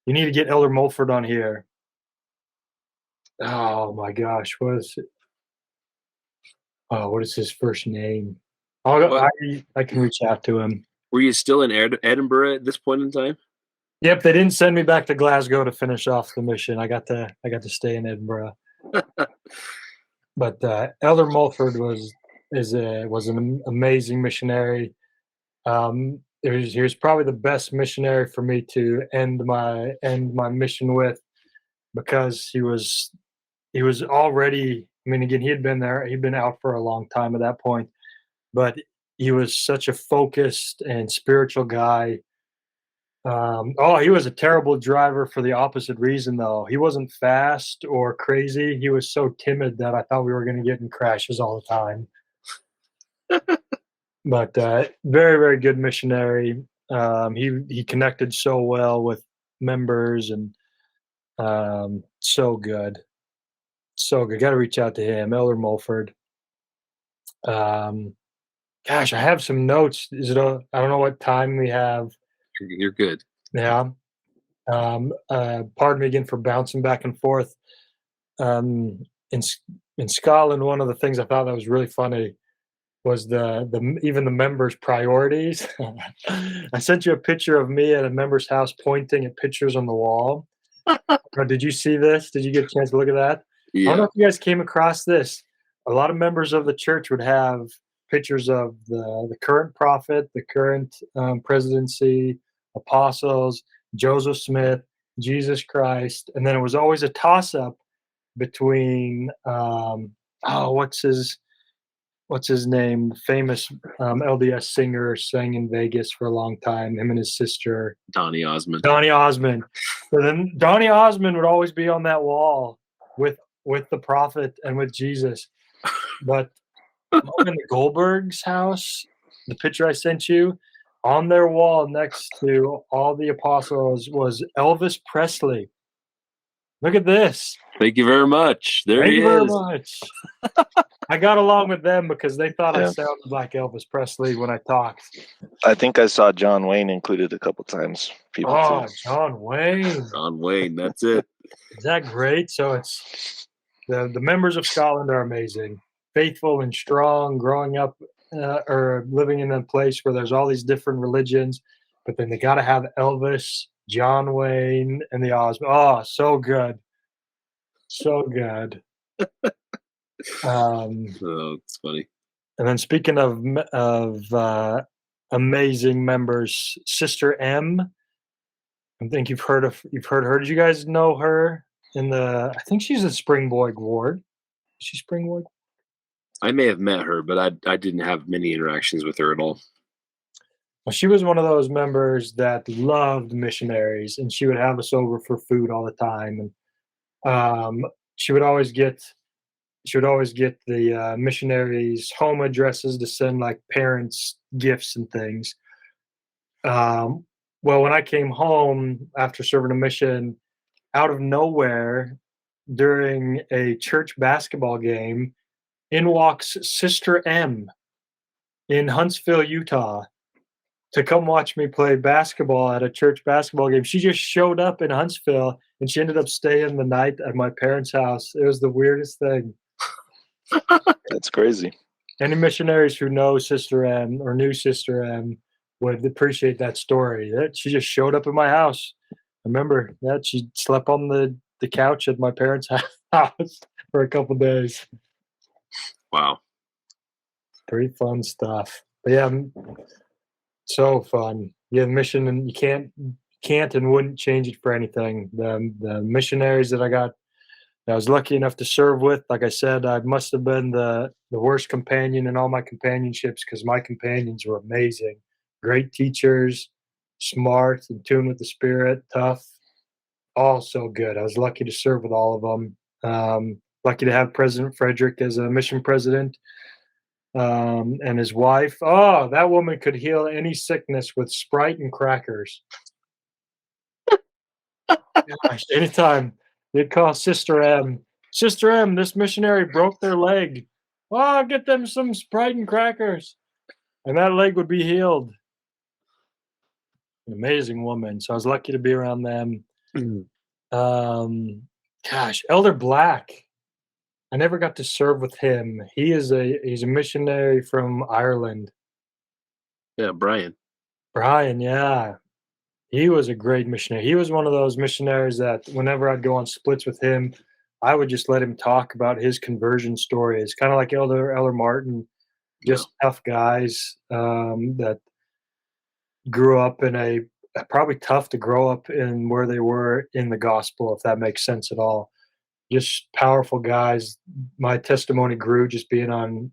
You need to get Elder Mulford on here. Oh my gosh, what is his first name? I can reach out to him. Were you still in Edinburgh at this point in time? Yep, they didn't send me back to Glasgow to finish off the mission. I got to stay in Edinburgh. But Elder Mulford was an amazing missionary. He was probably the best missionary for me to end my mission with, because he was already. I mean, again, he'd been out for a long time at that point, but he was such a focused and spiritual guy. He was a terrible driver for the opposite reason, though. He wasn't fast or crazy. He was so timid that I thought we were going to get in crashes all the time. But very, very good missionary. He connected so well with members, and so good. So good. Got to reach out to him, Elder Mulford. Gosh, I have some notes. I don't know what time we have. You're good. Yeah. Pardon me again for bouncing back and forth. In Scotland, one of the things I thought that was really funny was even the members' priorities. I sent you a picture of me at a member's house pointing at pictures on the wall. Did you see this? Did you get a chance to look at that? Yeah. I don't know if you guys came across this. A lot of members of the church would have pictures of the current prophet, the current presidency, apostles, Joseph Smith, Jesus Christ, and then it was always a toss-up between what's his name? The famous LDS singer, sang in Vegas for a long time. Him and his sister, Donny Osmond. So then Donny Osmond would always be on that wall with the prophet and with Jesus. But in the Goldberg's house, the picture I sent you, on their wall next to all the apostles was Elvis Presley. Look at this. Thank you very much. Thank you very much. I got along with them because they thought I Yeah. sounded like Elvis Presley when I talked. I think I saw John Wayne included a couple times. Oh, John Wayne. John Wayne, that's it. Is that great? So it's the members of Scotland are amazing, faithful and strong, growing up or living in a place where there's all these different religions, but then they got to have Elvis, John Wayne, and the Osmond. Oh, so good. So good. It's funny. And then speaking of amazing members, Sister M, I think you've heard her. Did you guys know her in the? I think she's a Springboard ward. Is she Springboard? I may have met her, but I didn't have many interactions with her at all. Well, she was one of those members that loved missionaries, and she would have us over for food all the time. And she would always get the missionaries' home addresses to send like parents gifts and things. Well, when I came home after serving a mission, out of nowhere during a church basketball game, in walks Sister M in Huntsville, Utah, to come watch me play basketball at a church basketball game. She just showed up in Huntsville and she ended up staying the night at my parents' house. It was the weirdest thing. That's crazy. Any missionaries who know Sister M or knew Sister M would appreciate that story. That she just showed up at my house. I remember that she slept on the couch at my parents' house for a couple days. Wow. Pretty fun stuff. But yeah, so fun. Yeah, mission, and you can't and wouldn't change it for anything. The missionaries that I was lucky enough to serve with, like I said, I must have been the worst companion in all my companionships because my companions were amazing. Great teachers, smart, in tune with the spirit, tough, all so good. I was lucky to serve with all of them. Lucky to have President Frederick as a mission president, and his wife. Oh, that woman could heal any sickness with Sprite and crackers. Gosh, anytime you'd call Sister M, Sister M, this missionary broke their leg. Oh, get them some Sprite and crackers, and that leg would be healed. An amazing woman. So I was lucky to be around them. Gosh, Elder Black. I never got to serve with him. He's a missionary from Ireland. Yeah, Brian. Brian, yeah. He was a great missionary. He was one of those missionaries that whenever I'd go on splits with him, I would just let him talk about his conversion stories. Kind of like Elder Martin, just tough guys that grew up in probably tough to grow up in where they were in the gospel, if that makes sense at all. Just powerful guys. My testimony grew just being on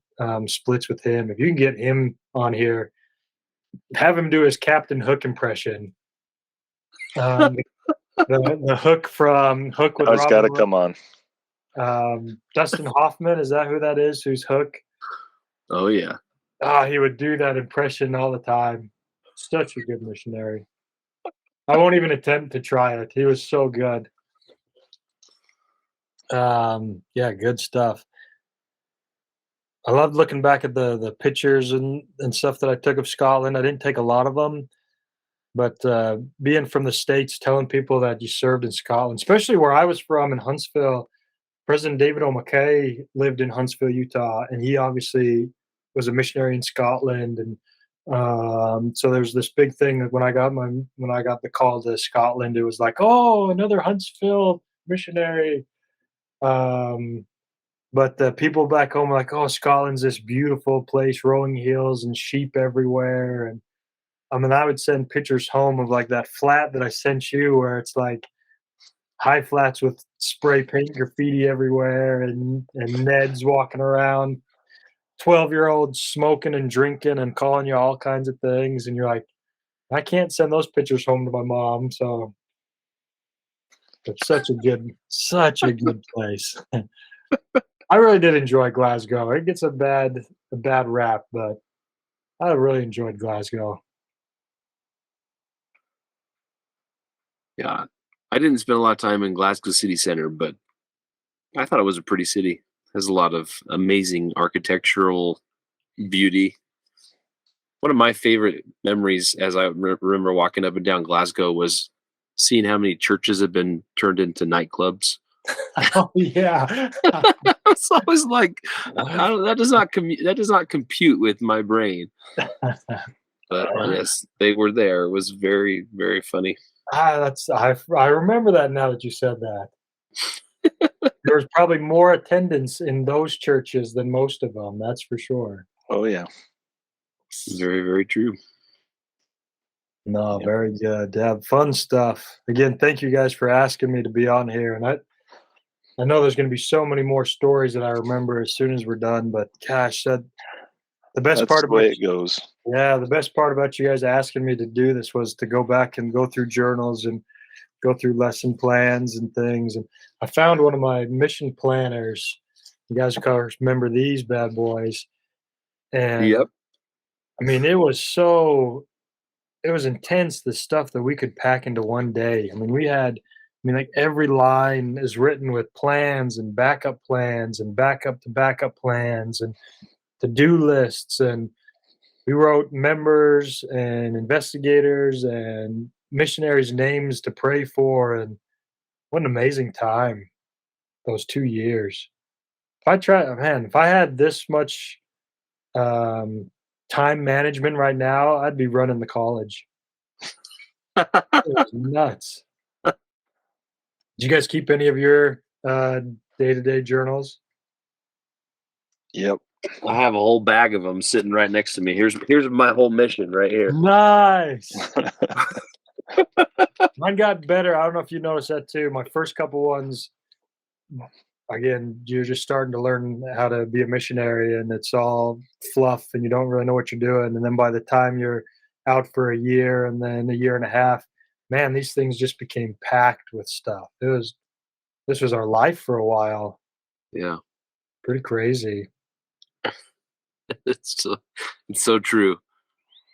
splits with him. If you can get him on here, have him do his Captain Hook impression. The Hook from Hook with Oh, it's got to Robin. come on. Dustin Hoffman, is that who that is? Who's Hook? Oh yeah. He would do that impression all the time. Such a good missionary. I won't even attempt to try it. He was so good. Yeah, good stuff. I loved looking back at the pictures and stuff that I took of Scotland. I didn't take a lot of them, but being from the States, telling people that you served in Scotland, especially where I was from in Huntsville, President David O'Mackay lived in Huntsville, Utah, and he obviously was a missionary in Scotland. And so there's this big thing that when I got the call to Scotland, it was like, oh, another Huntsville missionary. But the people back home are like, oh, Scotland's this beautiful place, rolling hills and sheep everywhere. And I mean, I would send pictures home of like that flat that I sent you where it's like high flats with spray paint graffiti everywhere and NEDs walking around, 12-year-olds smoking and drinking and calling you all kinds of things. And you're like, I can't send those pictures home to my mom. So it's such a good place. I really did enjoy Glasgow. It gets a bad rap, but I really enjoyed Glasgow. Yeah. I didn't spend a lot of time in Glasgow city center, but I thought it was a pretty city. It has a lot of amazing architectural beauty. One of my favorite memories as I remember walking up and down Glasgow was seeing how many churches have been turned into nightclubs. Oh yeah. It's always like that does not compute with my brain. But yes, they were there. It was very, very funny. I remember that now that you said that. There was probably more attendance in those churches than most of them. That's for sure. Oh yeah. Very, very true. No, Yep. very good. Yeah, fun stuff. Again, thank you guys for asking me to be on here. And I know there's going to be so many more stories that I remember as soon as we're done. But gosh, the best That's part the about way it goes. the best part about you guys asking me to do this was to go back and go through journals and go through lesson plans and things. And I found one of my mission planners. You guys, of course, remember these bad boys. And Yep. I mean, it was intense, the stuff that we could pack into one day. I mean, like every line is written with plans and backup to backup plans and to-do lists. And we wrote members and investigators and missionaries' names to pray for. And what an amazing time, those 2 years. If I had this much um, time management right now, I'd be running the college. It was nuts. Did you guys keep any of your day-to-day journals? Yep. I have a whole bag of them sitting right next to me. Here's my whole mission right here. Nice. Mine got better. I don't know if you noticed that too. My first couple ones, again, you're just starting to learn how to be a missionary, and it's all fluff, and you don't really know what you're doing. And then by the time you're out for a year and then a year and a half, man, these things just became packed with stuff. This was our life for a while. Yeah. Pretty crazy. It's so true.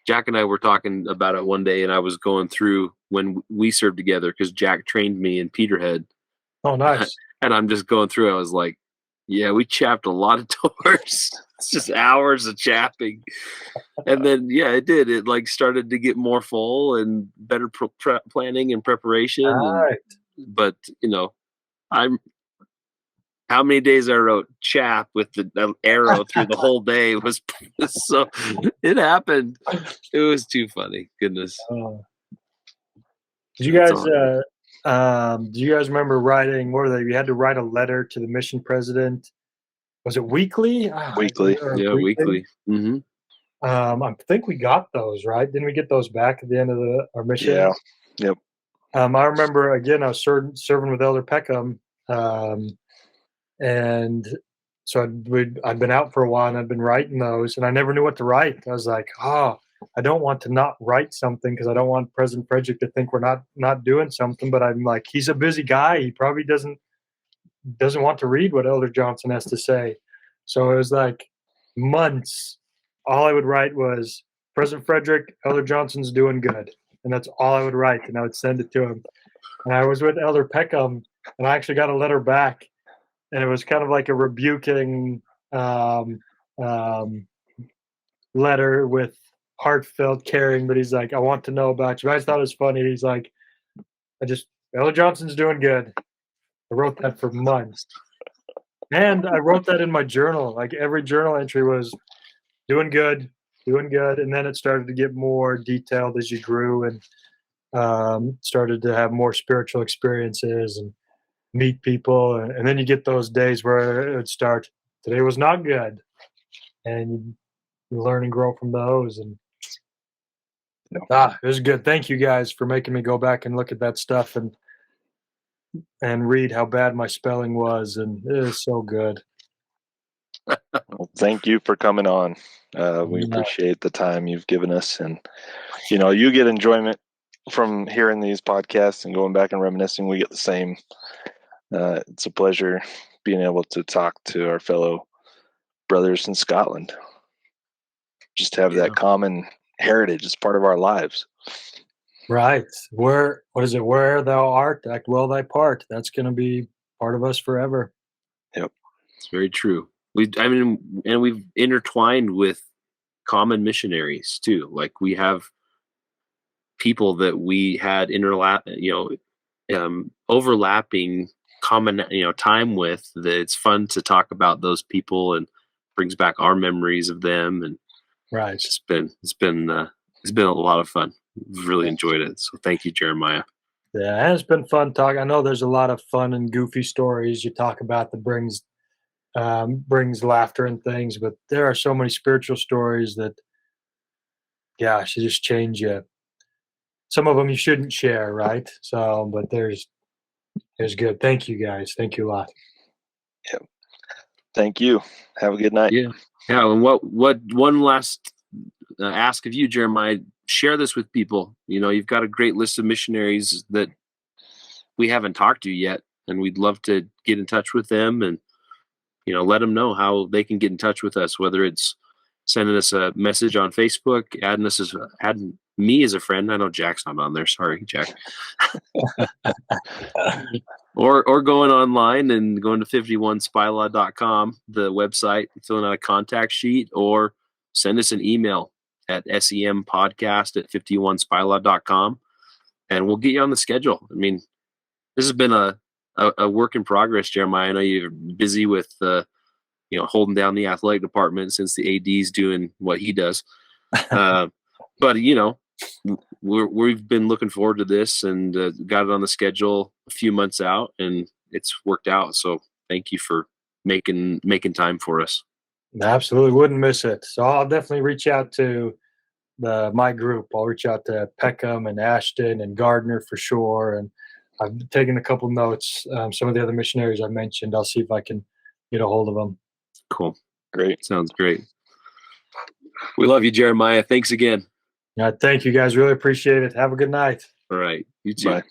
Jack and I were talking about it one day, and I was going through when we served together because Jack trained me in Peterhead, Oh, nice. and I'm just going through. I was like, "Yeah, we chapped a lot of doors. It's just hours of chapping." And then, yeah, it did. It like started to get more full and better planning and preparation. And Right. but I'm how many days I wrote chap with the arrow through the whole day was so it happened. It was too funny. Goodness. Did you That's guys awesome. do you guys remember writing, what were they? You had to write a letter to the mission president. Was it weekly? Weekly. Yeah, Weekly? weekly. Hmm. I think we got those, right? Didn't we get those back at the end of our mission? Yeah. Yep. I remember again, I was serving with Elder Peckham, and so I'd been out for a while and I'd been writing those, and I never knew what to write. I was like, oh, I don't want to not write something because I don't want President Frederick to think we're not doing something. But I'm like, he's a busy guy. He probably doesn't want to read what Elder Johnson has to say. So it was like months. All I would write was President Frederick, Elder Johnson's doing good, and that's all I would write, and I would send it to him. And I was with Elder Peckham, and I actually got a letter back, and it was kind of like a rebuking um, um, letter with heartfelt caring. But he's like, "I want to know about you." I just thought it was funny. He's like, Elder Johnson's doing good." I wrote that for months. And I wrote that in my journal. Like every journal entry was doing good, doing good. And then it started to get more detailed as you grew and started to have more spiritual experiences and meet people. And then you get those days where it would start, today was not good. And you learn and grow from those. And it was good. Thank you guys for making me go back and look at that stuff and read how bad my spelling was. And it is so good. Well, thank you for coming on. We Yeah. appreciate the time you've given us, and you get enjoyment from hearing these podcasts and going back and reminiscing. We get the same. It's a pleasure being able to talk to our fellow brothers in Scotland. Just have that common heritage as part of our lives. Right. What is it? Where thou art, act well thy part. That's going to be part of us forever. Yep. It's very true. We've intertwined with common missionaries too. Like we have people that we had overlapping common, time with. That it's fun to talk about those people and brings back our memories of them. And Right. it's been a lot of fun. Really enjoyed it. So thank you, Jeremiah. Yeah, and it's been fun talking. I know there's a lot of fun and goofy stories you talk about that brings laughter and things, but there are so many spiritual stories that, gosh, they just change you. some of them you shouldn't share, right? So, but there's good. Thank you guys. Thank you a lot. Yep. Thank you. Have a good night. Yeah. And what one last ask of you, Jeremiah, share this with people. You've got a great list of missionaries that we haven't talked to yet, and we'd love to get in touch with them and let them know how they can get in touch with us, whether it's sending us a message on Facebook, adding me as a friend. I know Jack's not on there. Sorry, Jack. or going online and going to 51spylaw.com, the website, filling out a contact sheet, or send us an email at SEMpodcast@51spylaw.com, and we'll get you on the schedule. I mean, this has been a work in progress, Jeremiah. I know you're busy with holding down the athletic department since the AD's doing what he does. But we've been looking forward to this and got it on the schedule a few months out, and it's worked out. So thank you for making time for us. Absolutely, wouldn't miss it. So I'll definitely reach out to my group. I'll reach out to Peckham and Ashton and Gardner for sure. And I've taken a couple notes. Some of the other missionaries I mentioned, I'll see if I can get a hold of them. Cool. Great. Sounds great. We love you, Jeremiah. Thanks again. Yeah, thank you guys. Really appreciate it. Have a good night. All right. You too. Bye.